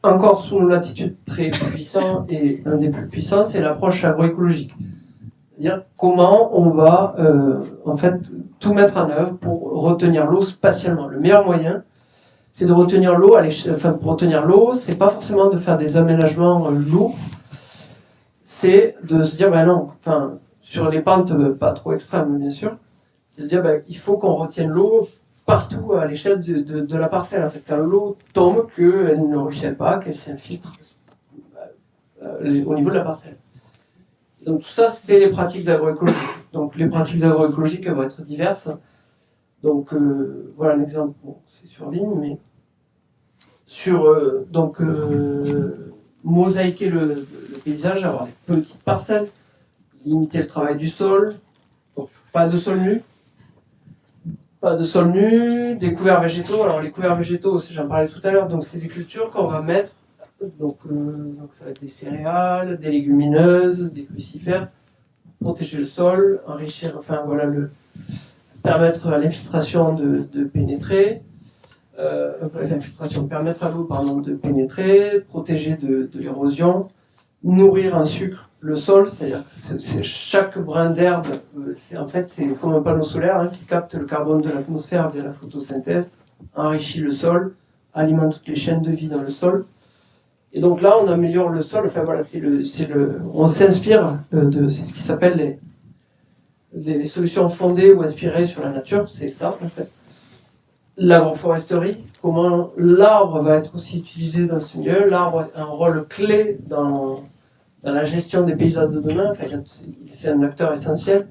encore sous nos latitudes très puissant et un des plus puissants, c'est l'approche agroécologique. C'est-à-dire comment on va en fait tout mettre en œuvre pour retenir l'eau spatialement. Le meilleur moyen, c'est de retenir l'eau à l'échelle. Enfin, pour retenir l'eau, c'est pas forcément de faire des aménagements lourds, c'est de se dire ben non, enfin sur les pentes pas trop extrêmes bien sûr, c'est de dire ben, il faut qu'on retienne l'eau partout à l'échelle de la parcelle. En fait, quand l'eau tombe, qu'elle ne ruisselle pas, qu'elle s'infiltre au niveau de la parcelle. Donc tout ça, c'est les pratiques agroécologiques. Donc les pratiques agroécologiques, elles vont être diverses. Donc voilà un exemple, bon, c'est sur ligne, mais sur mosaïquer le paysage, avoir des petites parcelles, limiter le travail du sol, donc pas de sol nu. Pas de sol nu, des couverts végétaux. Alors les couverts végétaux, j'en parlais tout à l'heure, donc c'est des cultures qu'on va mettre, donc ça va être des céréales, des légumineuses, des crucifères, protéger le sol, enrichir, enfin voilà, permettre à l'infiltration de pénétrer, permettre à l'eau de pénétrer, protéger de l'érosion, nourrir en sucre le sol, c'est-à-dire que chaque brin d'herbe, c'est comme un panneau solaire qui capte le carbone de l'atmosphère via la photosynthèse, enrichit le sol, alimente toutes les chaînes de vie dans le sol. Et donc là, on améliore le sol. Enfin voilà, on s'inspire c'est ce qui s'appelle les solutions fondées ou inspirées sur la nature. C'est ça en fait. L'agroforesterie, comment l'arbre va être aussi utilisé dans ce milieu. L'arbre a un rôle clé dans la gestion des paysages de demain. Enfin, c'est un acteur essentiel,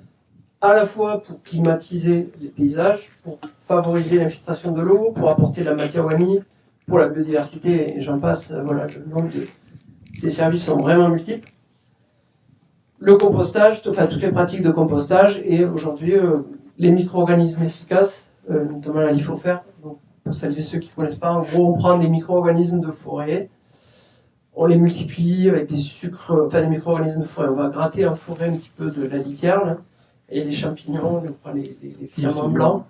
à la fois pour climatiser les paysages, pour favoriser l'infiltration de l'eau, pour apporter de la matière organique, pour la biodiversité, et j'en passe. Voilà, le nombre de ces services sont vraiment multiples. Le compostage, toutes les pratiques de compostage, et aujourd'hui, les micro-organismes efficaces, notamment la lithofère. Donc, pour celles et ceux qui ne connaissent pas, en gros, on prend des micro-organismes de forêt, on les multiplie avec des sucres, les micro-organismes de forêt. On va gratter en forêt un petit peu de la litière, là, et les champignons, on prend les filaments blancs.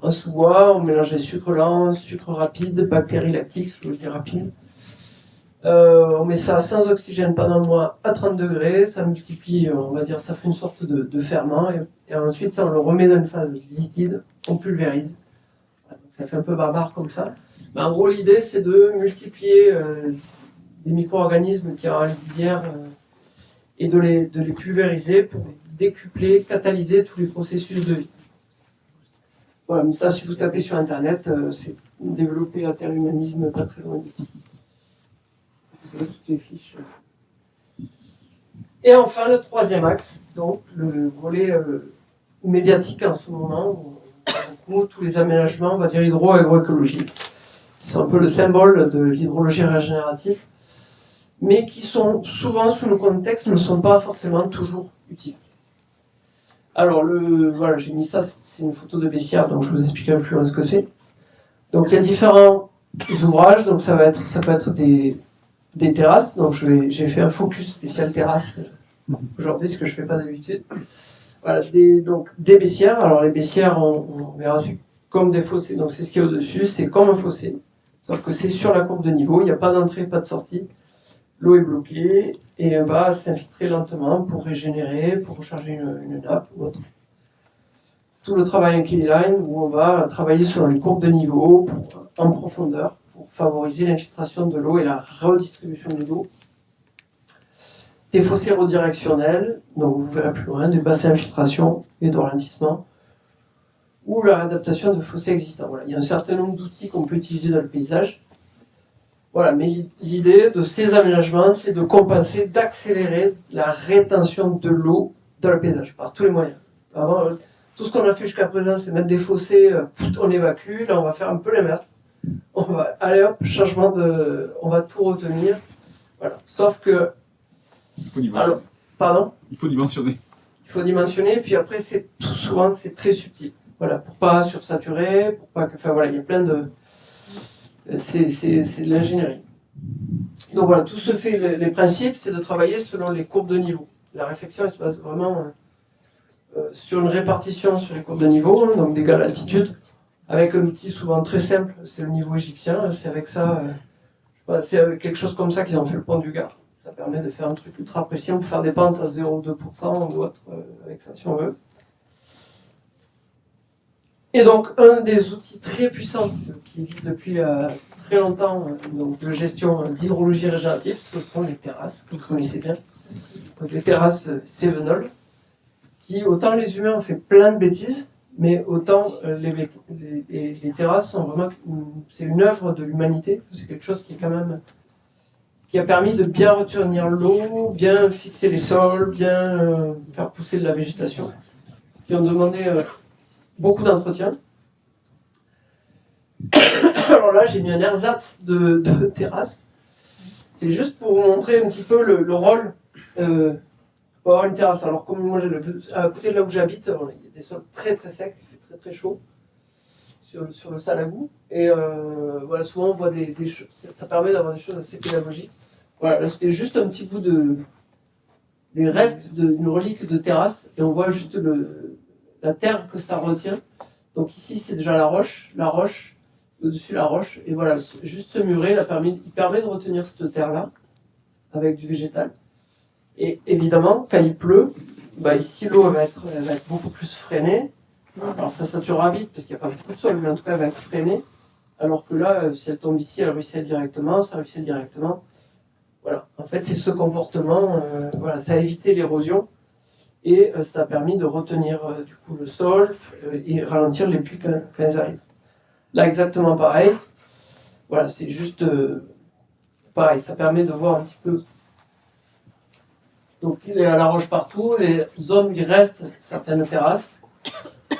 En sous-bois, on mélange les sucres lents, sucres rapides, bactéries lactiques, je veux dire rapides. On met ça sans oxygène pendant un mois à 30 degrés, ça multiplie, on va dire, ça fait une sorte de ferment, et ensuite ça, on le remet dans une phase liquide, on pulvérise. Ça fait un peu barbare comme ça. Mais en gros, l'idée, c'est de multiplier des micro-organismes qui ont en lisière et de les pulvériser pour décupler, catalyser tous les processus de vie. Voilà, mais ça, si vous tapez sur Internet, c'est développer l'interhumanisme pas très loin d'ici. Vous avez toutes les fiches. Et enfin, le troisième axe, donc le volet médiatique en ce moment, où tous les aménagements, on va dire hydro-agroécologiques, qui sont un peu le symbole de l'hydrologie régénérative, mais qui sont souvent, sous le contexte, ne sont pas forcément toujours utiles. Alors, voilà, j'ai mis ça, c'est une photo de Bessières, donc je vous explique un peu plus loin ce que c'est. Donc, il y a différents ouvrages, donc ça peut être des terrasses, donc j'ai fait un focus spécial terrasse aujourd'hui, ce que je ne fais pas d'habitude. Voilà, des baissières. Alors les baissières, on verra, c'est comme des fossés, donc c'est ce qu'il y a au-dessus, c'est comme un fossé, sauf que c'est sur la courbe de niveau, il n'y a pas d'entrée, pas de sortie, l'eau est bloquée, et elle va s'infiltrer lentement pour régénérer, pour recharger une nappe ou autre. Tout le travail incline, où on va travailler sur une courbe de niveau en profondeur, pour favoriser l'infiltration de l'eau et la redistribution de l'eau. Des fossés redirectionnels, donc vous verrez plus loin, des bassins d'infiltration et de ralentissement, ou la réadaptation de fossés existants. Voilà. Il y a un certain nombre d'outils qu'on peut utiliser dans le paysage. Voilà, mais l'idée de ces aménagements, c'est de compenser, d'accélérer la rétention de l'eau dans le paysage, par tous les moyens. Avant, tout ce qu'on a fait jusqu'à présent, c'est mettre des fossés, on évacue, là on va faire un peu l'inverse. On va, allez hop, on va tout retenir. Voilà. Sauf que il faut dimensionner. Alors, pardon ? Il faut dimensionner. Il faut dimensionner, puis après, souvent, c'est très subtil. Voilà, pour pas sursaturer, pour pas que... Enfin voilà, il y a plein de... C'est de l'ingénierie. Donc voilà, tout se fait... Les principes, c'est de travailler selon les courbes de niveau. La réflexion, elle se base vraiment sur une répartition sur les courbes de niveau, donc d'égale altitude, avec un outil souvent très simple, c'est le niveau égyptien. C'est avec ça... je Voilà, c'est avec quelque chose comme ça qu'ils ont fait le pont du Gard. Ça permet de faire un truc ultra précis. On peut faire des pentes à 0,2% ou autre avec ça si on veut. Et donc, un des outils très puissants qui existe depuis très longtemps donc de gestion d'hydrologie régénérative, ce sont les terrasses, que vous connaissez bien. Donc, les terrasses Sevenol, qui, autant les humains ont fait plein de bêtises, mais autant les terrasses sont vraiment c'est une œuvre de l'humanité. C'est quelque chose qui est quand même qui a permis de bien retenir l'eau, bien fixer les sols, bien faire pousser de la végétation, qui ont demandé beaucoup d'entretien. Alors là, j'ai mis un ersatz de terrasse. C'est juste pour vous montrer un petit peu le rôle pour avoir une terrasse. Alors comme moi, à côté de là où j'habite, il y a des sols très très secs, il fait très très chaud sur le Salagou. Et voilà, souvent on voit des choses, ça permet d'avoir des choses assez pédagogiques. Voilà, là c'était juste un petit bout des restes d'une relique de terrasse, et on voit juste la terre que ça retient. Donc ici c'est déjà la roche, au-dessus la roche, et voilà, juste ce muret il permet de retenir cette terre-là, avec du végétal. Et évidemment, quand il pleut, bah ici l'eau va être beaucoup plus freinée. Alors ça saturera vite, parce qu'il n'y a pas beaucoup de sol, mais en tout cas elle va être freinée. Alors que là, si elle tombe ici, elle ruisselle directement, ça ruisselle directement. Voilà, en fait c'est ce comportement, voilà, ça a évité l'érosion. Et ça a permis de retenir du coup le sol et ralentir les pluies quand elles arrivent. Là exactement pareil, voilà, c'est juste pareil, ça permet de voir un petit peu. Donc il y a la roche partout, les zones où il reste certaines terrasses.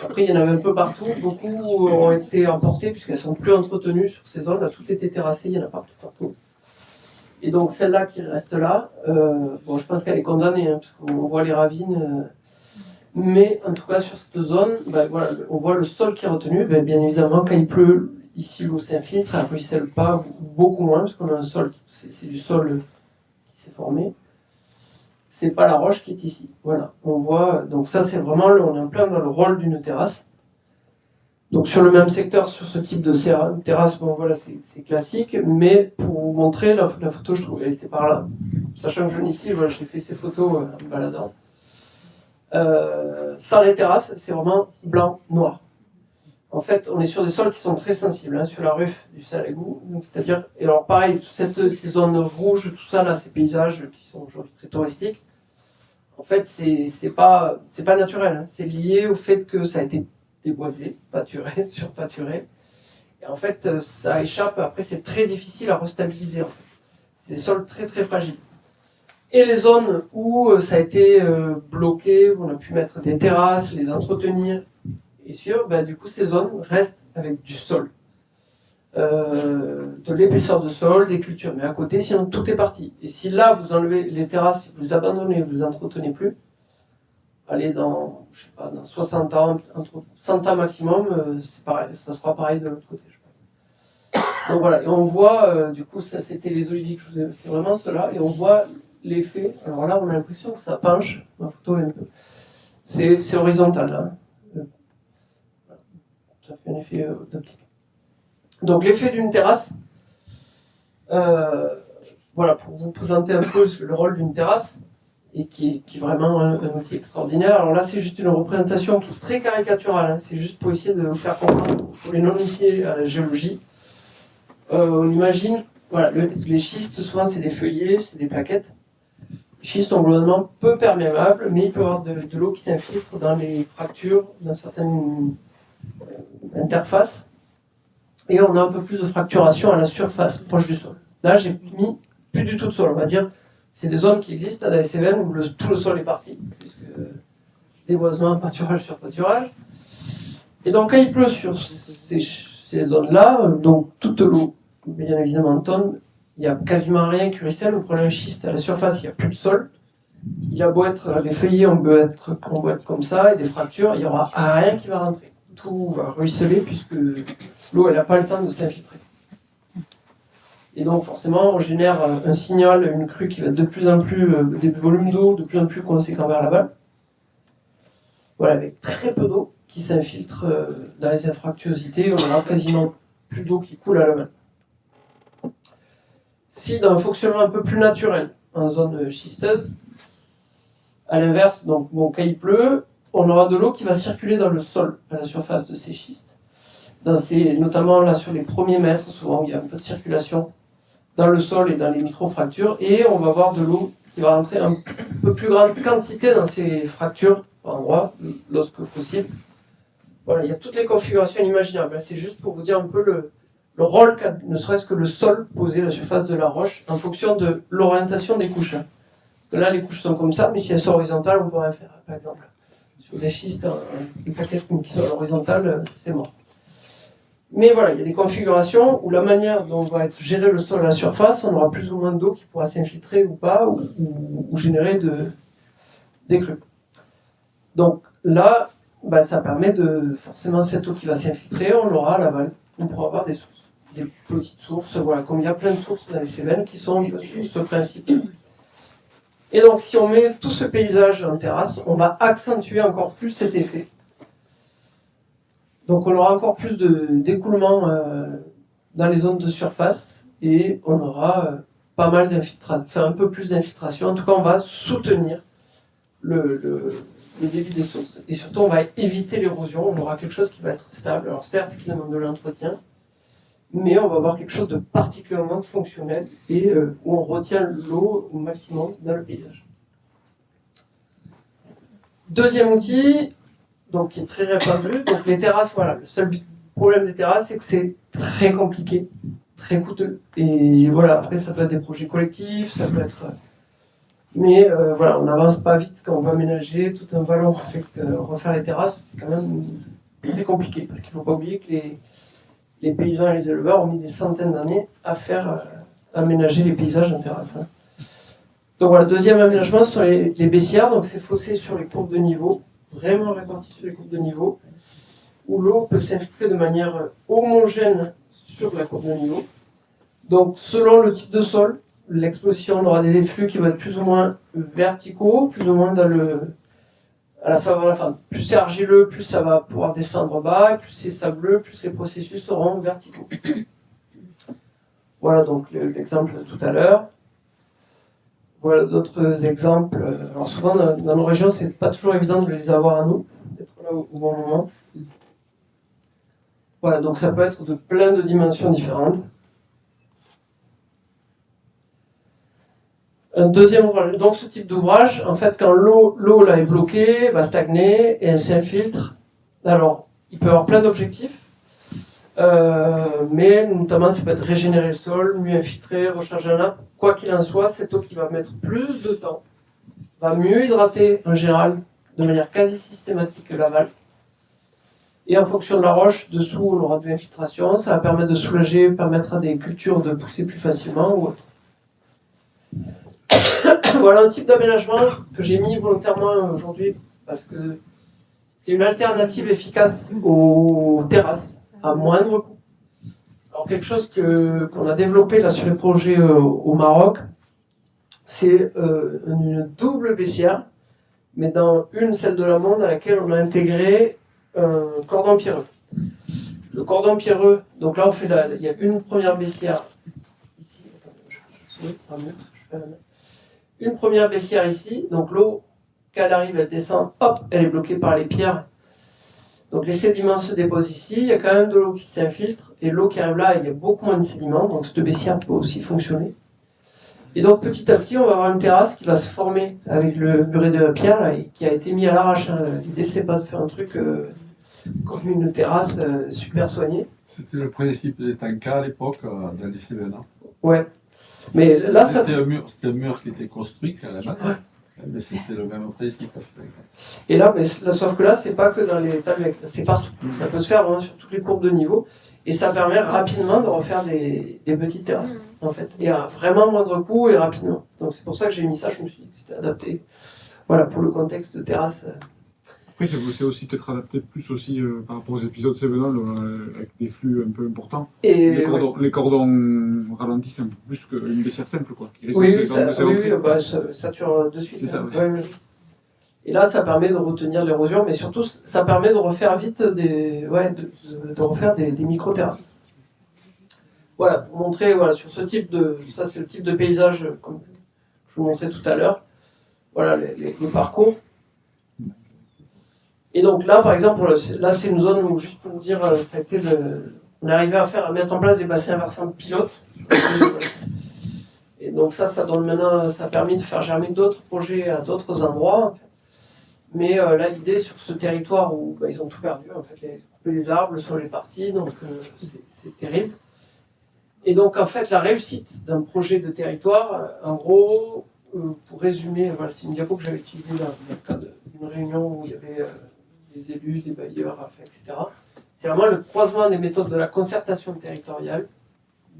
Après il y en avait un peu partout, beaucoup ont été emportées puisqu'elles sont plus entretenues sur ces zones, là tout était terrassé, il y en a partout. Et donc celle-là qui reste là, bon je pense qu'elle est condamnée, hein, parce qu'on voit les ravines, mais en tout cas sur cette zone, ben, voilà, on voit le sol qui est retenu, ben, bien évidemment quand il pleut, ici l'eau s'infiltre, elle ne ruisselle pas, beaucoup moins, parce qu'on a un sol, c'est du sol qui s'est formé, c'est pas la roche qui est ici, voilà, on voit, donc ça c'est vraiment, on est en plein dans le rôle d'une terrasse. Donc sur le même secteur, sur ce type de terrasse, bon voilà, c'est classique, mais pour vous montrer, la photo, je trouve, elle était par là. Sachant que je viens ici, voilà, j'ai fait ces photos en me baladant. Sans les terrasses, c'est vraiment blanc-noir. En fait, on est sur des sols qui sont très sensibles, hein, sur la ruffe du Salagou. C'est-à-dire, et alors pareil, ces zones rouges, tout ça, là, ces paysages qui sont aujourd'hui très touristiques, en fait, c'est pas naturel. Hein, c'est lié au fait que ça a été déboisé, pâturé, surpâturé. Et en fait, ça échappe, après c'est très difficile à restabiliser. En fait. C'est des sols très très fragiles. Et les zones où ça a été bloqué, où on a pu mettre des terrasses, les entretenir, et sûr, bah, du coup ces zones restent avec du sol. De l'épaisseur de sol, des cultures. Mais à côté, sinon tout est parti. Et si là vous enlevez les terrasses, vous les abandonnez, vous les entretenez plus, allez dans, je sais pas, dans 60 ans, entre 100 ans maximum, c'est pareil, ça sera pareil de l'autre côté, je pense. Donc voilà, et on voit, du coup, ça c'était les oliviers que je vous ai, c'est vraiment cela, et on voit l'effet. Alors là, on a l'impression que ça penche, ma photo est un peu. C'est horizontal, là. Ça fait un effet d'optique. Donc l'effet d'une terrasse, voilà, pour vous présenter un peu le rôle d'une terrasse, et qui est vraiment un outil extraordinaire. Alors là, c'est juste une représentation qui est très caricaturale, hein. C'est juste pour essayer de vous faire comprendre, pour les non-initiés à la géologie. On imagine, voilà, les schistes, souvent c'est des feuillets, c'est des plaquettes. Les schistes sont globalement peu perméables, mais il peut y avoir de l'eau qui s'infiltre dans les fractures, dans certaines interfaces. Et on a un peu plus de fracturation à la surface, proche du sol. Là, j'ai mis plus du tout de sol, on va dire. C'est des zones qui existent à la SCVM où tout le sol est parti, puisque déboisement, pâturage sur pâturage. Et donc, quand il pleut sur ces zones-là, donc toute l'eau, bien évidemment, tombe, il n'y a quasiment rien qui ruisselle. Vous prenez un schiste à la surface, il n'y a plus de sol. Il a beau être, les feuillets, on peut être comme ça, et des fractures, il n'y aura rien qui va rentrer. Tout va ruisseler, puisque l'eau, elle n'a pas le temps de s'infiltrer. Et donc forcément, on génère un signal, une crue qui va être de plus en plus, des volumes d'eau de plus en plus conséquents vers l'aval. Voilà, avec très peu d'eau qui s'infiltre dans les infractuosités, on aura quasiment plus d'eau qui coule à l'aval. Si dans un fonctionnement un peu plus naturel, en zone schisteuse, à l'inverse, donc bon, quand il pleut, on aura de l'eau qui va circuler dans le sol, à la surface de ces schistes. Notamment là sur les premiers mètres, souvent il y a un peu de circulation dans le sol et dans les micro-fractures, et on va avoir de l'eau qui va rentrer un peu plus grande quantité dans ces fractures par endroit, lorsque possible. Voilà, il y a toutes les configurations imaginables. C'est juste pour vous dire un peu le rôle qu'a ne serait-ce que le sol posé à la surface de la roche en fonction de l'orientation des couches. Parce que là, les couches sont comme ça, mais si elles sont horizontales, on ne peut rien faire, par exemple. Sur des schistes, des plaquettes qui sont horizontales, c'est mort. Mais voilà, il y a des configurations où la manière dont va être géré le sol à la surface, on aura plus ou moins d'eau qui pourra s'infiltrer ou pas, ou générer des crues. Donc là, ça permet forcément cette eau qui va s'infiltrer, on l'aura à l'aval. On pourra avoir des sources, des petites sources, voilà, comme il y a plein de sources dans les Cévennes qui sont un peu sur ce principe. Et donc si on met tout ce paysage en terrasse, on va accentuer encore plus cet effet. Donc on aura encore plus d'écoulement dans les zones de surface et on aura pas mal d'infiltration, enfin un peu plus d'infiltration. En tout cas, on va soutenir le débit des sources. Et surtout, on va éviter l'érosion. On aura quelque chose qui va être stable. Alors certes, qui demande de l'entretien, mais on va avoir quelque chose de particulièrement fonctionnel et où on retient l'eau au maximum dans le paysage. Deuxième outil, donc qui est très répandu, donc les terrasses, voilà. Le seul problème des terrasses, c'est que c'est très compliqué, très coûteux. Et voilà, après ça peut être des projets collectifs, ça peut être... Mais voilà, on n'avance pas vite quand on va aménager tout un vallon avec refaire les terrasses, c'est quand même très compliqué, parce qu'il ne faut pas oublier que les paysans et les éleveurs ont mis des centaines d'années à faire aménager les paysages en terrasse. Hein. Donc voilà, deuxième aménagement sur les baissières, donc c'est fossé sur les courbes de niveau, vraiment réparti sur les courbes de niveau, où l'eau peut s'infiltrer de manière homogène sur la courbe de niveau. Donc selon le type de sol, l'exposition aura des effluves qui vont être plus ou moins verticaux, plus ou moins dans à la fin. Plus c'est argileux, plus ça va pouvoir descendre bas, plus c'est sableux, plus les processus seront verticaux. Voilà donc l'exemple de tout à l'heure. Voilà d'autres exemples. Alors souvent dans nos régions, c'est pas toujours évident de les avoir à nous, d'être là au bon moment. Voilà, donc ça peut être de plein de dimensions différentes. Un deuxième ouvrage. Donc ce type d'ouvrage, en fait, quand l'eau là est bloquée, va stagner et elle s'infiltre. Alors, il peut y avoir plein d'objectifs, mais notamment ça peut être régénérer le sol, mieux infiltrer, recharger la nappe. Quoi qu'il en soit, cette eau qui va mettre plus de temps va mieux hydrater en général de manière quasi systématique que l'aval. Et en fonction de la roche, dessous on aura de l'infiltration, ça va permettre de soulager, permettre à des cultures de pousser plus facilement ou autre. Voilà un type d'aménagement que j'ai mis volontairement aujourd'hui parce que c'est une alternative efficace aux terrasses à moindre coût. Alors quelque chose qu'on a développé là sur les projets au Maroc, c'est une double baissière, mais dans celle de l'amont dans laquelle on a intégré un cordon pierreux. Le cordon pierreux, donc là on fait il y a une première baissière ici. Attendez, ça sera mieux parce que je fais la main. Une première baissière ici, donc l'eau, quand elle arrive, elle descend, hop, elle est bloquée par les pierres. Donc les sédiments se déposent ici, il y a quand même de l'eau qui s'infiltre, et l'eau qui arrive là, il y a beaucoup moins de sédiments, donc cette baissière peut aussi fonctionner. Et donc petit à petit, on va avoir une terrasse qui va se former avec le muret de pierre, là, et qui a été mis à l'arrache. Hein. L'idée, c'est pas de faire un truc comme une terrasse super soignée. C'était le principe des tankas à l'époque, dans les Cévennes. Ouais. Mais là, c'était un mur qui était construit carrément, mais c'était le même principe. Et là, sauf que là, c'est pas que dans les talmecs, c'est partout. Ça peut se faire vraiment sur toutes les courbes de niveau, et ça permet rapidement de refaire des petites terrasses, en fait. Et à vraiment moindre coût et rapidement. Donc c'est pour ça que j'ai mis ça, je me suis dit que c'était adapté, voilà, pour le contexte de terrasse. Après, c'est aussi peut-être adapté plus aussi par rapport aux épisodes Cévenol avec des flux un peu importants. Et les cordons ralentissent un peu plus qu'une baissière simple, quoi. Oui, ça sature de suite. C'est ça, oui. Ouais. Et là, ça permet de retenir l'érosion, mais surtout, ça permet de refaire vite de refaire des micro-terrasses. Voilà, pour montrer, voilà, sur ce type de... Ça, c'est le type de paysage, comme je vous montrais tout à l'heure. Voilà, les parcours. Et donc là, par exemple, là, c'est une zone où, juste pour vous dire, ça a été on est arrivé à mettre en place des bassins versants pilotes. Et donc ça donne maintenant, ça a permis de faire germer d'autres projets à d'autres endroits. En fait. Mais là, l'idée sur ce territoire où ils ont tout perdu, en fait, couper les arbres, le sol est parti, donc c'est terrible. Et donc, en fait, la réussite d'un projet de territoire, en gros, pour résumer, voilà, c'est une diapo que j'avais utilisée dans le cadre d'une réunion où il y avait des élus, des bailleurs, etc. C'est vraiment le croisement des méthodes de la concertation territoriale,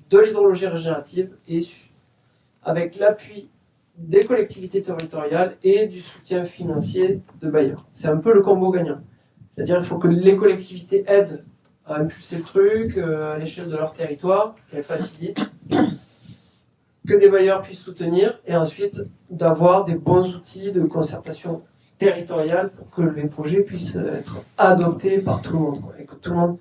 de l'hydrologie régénérative, et avec l'appui des collectivités territoriales et du soutien financier de bailleurs. C'est un peu le combo gagnant. C'est-à-dire qu'il faut que les collectivités aident à impulser le truc à l'échelle de leur territoire, qu'elles facilitent, que des bailleurs puissent soutenir, et ensuite d'avoir des bons outils de concertation territoriale pour que les projets puissent être adoptés par tout le monde. Et que tout le monde...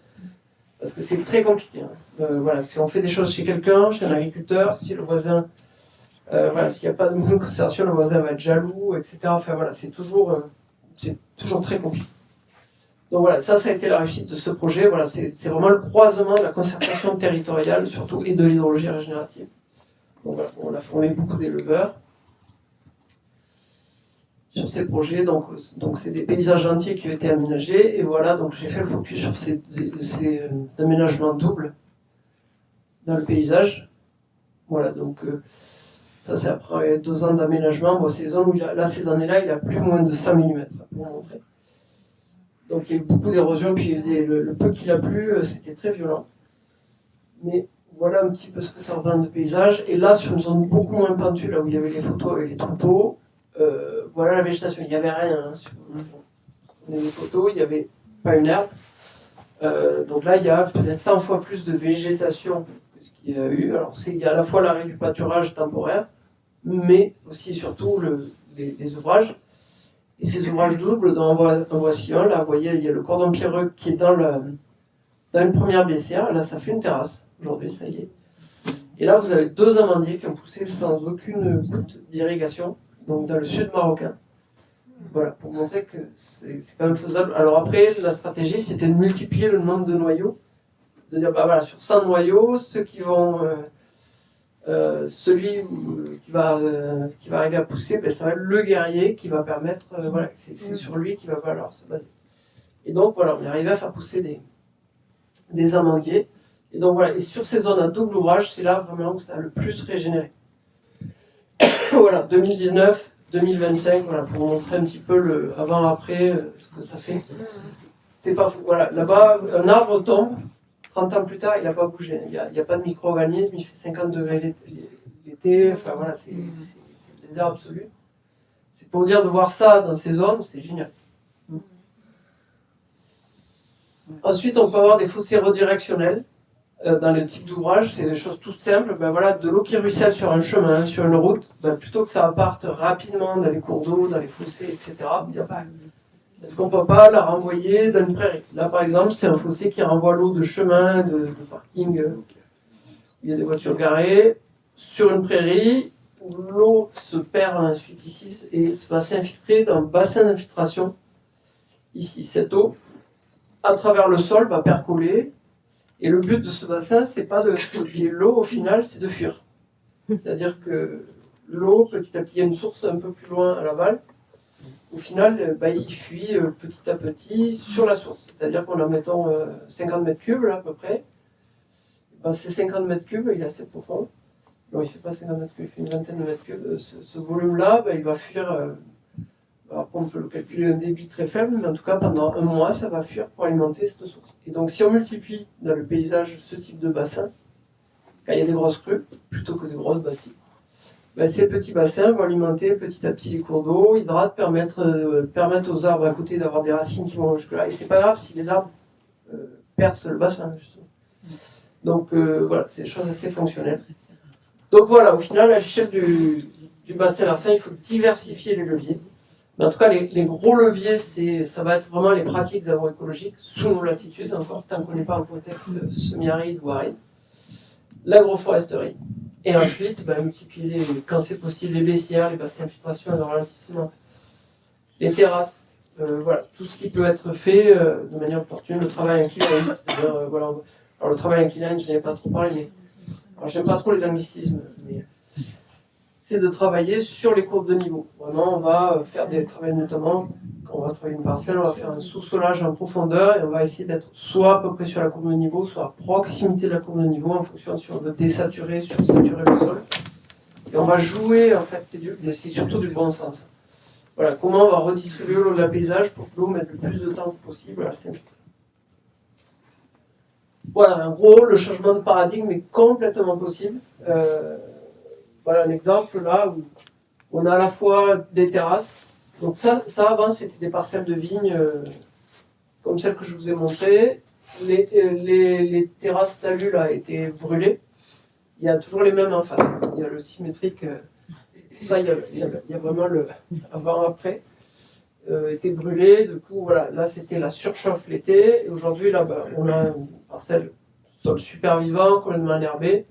Parce que c'est très compliqué. Voilà, si on fait des choses chez quelqu'un, chez un agriculteur, si le voisin... s'il n'y a pas de bonne concertation, le voisin va être jaloux, etc. Enfin voilà, c'est toujours très compliqué. Donc voilà, ça a été la réussite de ce projet. Voilà, c'est vraiment le croisement de la concertation territoriale, surtout, et de l'hydrologie régénérative. Donc voilà, on a formé beaucoup d'éleveurs sur ces projets. Donc c'est des paysages entiers qui ont été aménagés. Et voilà, donc j'ai fait le focus sur ces aménagements doubles dans le paysage. Voilà, donc ça c'est après 2 ans d'aménagement. Bon, c'est des zones où ces années-là, il a plus ou moins de 100 mm pour vous montrer. Donc il y a eu beaucoup d'érosion, puis le peu qu'il a plu, c'était très violent. Mais voilà un petit peu ce que ça revient de paysage. Et là, sur une zone beaucoup moins pentue, là où il y avait les photos avec les troupeaux, voilà la végétation. Il n'y avait rien. Hein, on a les photos, il n'y avait pas une herbe. Donc là, il y a peut-être 100 fois plus de végétation que ce qu'il y a eu. Alors il y a à la fois l'arrêt du pâturage temporaire, mais aussi et surtout les ouvrages. Et ces ouvrages doubles, en voici un. Là, vous voyez, il y a le cordon pierreux qui est dans une première baissière. Là, ça fait une terrasse. Aujourd'hui, ça y est. Et là, vous avez 2 amandiers qui ont poussé sans aucune goutte d'irrigation, donc dans le sud marocain. Voilà, pour montrer que c'est quand même faisable. Alors après, la stratégie, c'était de multiplier le nombre de noyaux. De dire, bah voilà, sur 100 noyaux, ceux qui vont... celui qui va arriver à pousser, ben, ça va être le guerrier qui va permettre, voilà, c'est sur lui qui va falloir se baser. Et donc voilà, on est arrivé à faire pousser des amandiers. Et donc voilà, et sur ces zones à double ouvrage, c'est là vraiment où ça a le plus régénéré. Voilà, 2019, 2025, voilà, pour vous montrer un petit peu le avant-après, ce que ça fait. C'est pas fou. Voilà, là-bas, un arbre tombe. 30 ans plus tard, il n'a pas bougé. Il n'y a pas de micro-organisme, il fait 50 degrés l'été. Enfin voilà, c'est le désert absolu. C'est pour dire de voir ça dans ces zones, c'est génial. Ensuite, on peut avoir des fossés redirectionnels dans le type d'ouvrage. C'est des choses toutes simples. Ben voilà, de l'eau qui ruisselle sur un chemin, sur une route, ben plutôt que ça parte rapidement dans les cours d'eau, dans les fossés, etc. Est-ce qu'on ne peut pas la renvoyer dans une prairie? Là, par exemple, c'est un fossé qui renvoie l'eau de chemin, de parking, où il y a des voitures garées, sur une prairie, où l'eau se perd ensuite ici et va s'infiltrer dans un bassin d'infiltration. Ici, cette eau, à travers le sol, va percoler. Et le but de ce bassin, c'est pas de stocker l'eau, au final, c'est de fuir. C'est-à-dire que l'eau, petit à petit, il y a une source un peu plus loin à l'aval. Au final, il fuit petit à petit sur la source. C'est-à-dire qu'on a, mettons, 50 mètres cubes, là, à peu près. Ces 50 mètres cubes, il est assez profond. Non, il ne fait pas 50 mètres cubes, il fait une vingtaine de mètres cubes. Ce volume-là, il va fuir... alors on peut le calculer un débit très faible, mais en tout cas, pendant 1 mois, ça va fuir pour alimenter cette source. Et donc, si on multiplie dans le paysage ce type de bassin, quand il y a des grosses crues, plutôt que des grosses bassines, ces petits bassins vont alimenter petit à petit les cours d'eau, hydratent, permettent aux arbres à côté d'avoir des racines qui vont jusque-là. Et c'est pas grave si les arbres percent le bassin, justement. Donc voilà, c'est des choses assez fonctionnelles. Donc voilà, au final, à l'échelle du bassin versant, il faut diversifier les leviers. Mais en tout cas, les gros leviers, ça va être vraiment les pratiques agroécologiques sous nos latitudes, encore tant qu'on n'est pas en contexte semi-aride ou aride. l'agroforesterie. Et ensuite, multiplier, quand c'est possible, les baissières, les bassins d'infiltration et le ralentissement. Les terrasses, voilà, tout ce qui peut être fait de manière opportune, le travail incliné, c'est-à-dire, alors le travail incliné, je n'ai pas trop parlé, mais alors j'aime pas trop les anglicismes, mais c'est de travailler sur les courbes de niveau. Vraiment, on va faire des travaux, notamment, quand on va travailler une parcelle, on va faire un sous-solage en profondeur et on va essayer d'être soit à peu près sur la courbe de niveau, soit à proximité de la courbe de niveau en fonction de si on veut désaturer, sursaturer le sol. Et on va jouer, en fait, c'est surtout du bon sens. Voilà, comment on va redistribuer l'eau de la paysage pour que l'eau mette le plus de temps possible à s'infiltrer. Voilà, en gros, le changement de paradigme est complètement possible. Voilà un exemple là où on a à la fois des terrasses. Donc ça avant c'était des parcelles de vignes comme celles que je vous ai montrées. Les terrasses talus là étaient brûlées. Il y a toujours les mêmes en face. Il y a le symétrique. Ça, il y a vraiment le avant-après. Était brûlé. Du coup, voilà, là c'était la surchauffe l'été. Et aujourd'hui, là, on a une parcelle sol super vivant, complètement enherbé.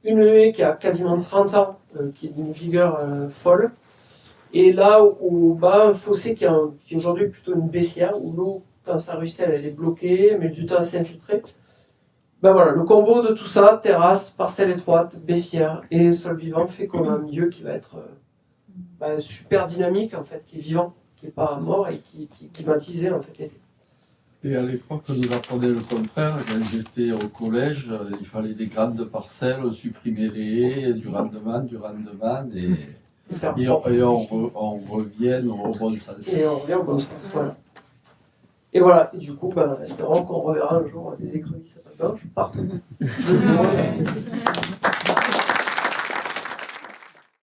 Une haie qui a quasiment 30 ans, qui est d'une vigueur folle. Et là, au bas, un fossé qui est aujourd'hui plutôt une baissière, où l'eau, quand ça ruisselle, elle est bloquée, mais du temps à s'infiltrer. Voilà, le combo de tout ça, terrasse, parcelle étroite, baissière et sol vivant, fait qu'on a un milieu qui va être super dynamique, en fait, qui est vivant, qui n'est pas mort et qui est climatisé, en fait, l'été. Et à l'époque, on nous apprenait le contraire. Quand j'étais au collège, il fallait des grandes parcelles, supprimer les haies, du rendement, et on revient au bon sens. Et on revient au bon sens, voilà. Et voilà, et du coup, espérons qu'on reverra un jour des écrevisses à page blanche partout. Merci.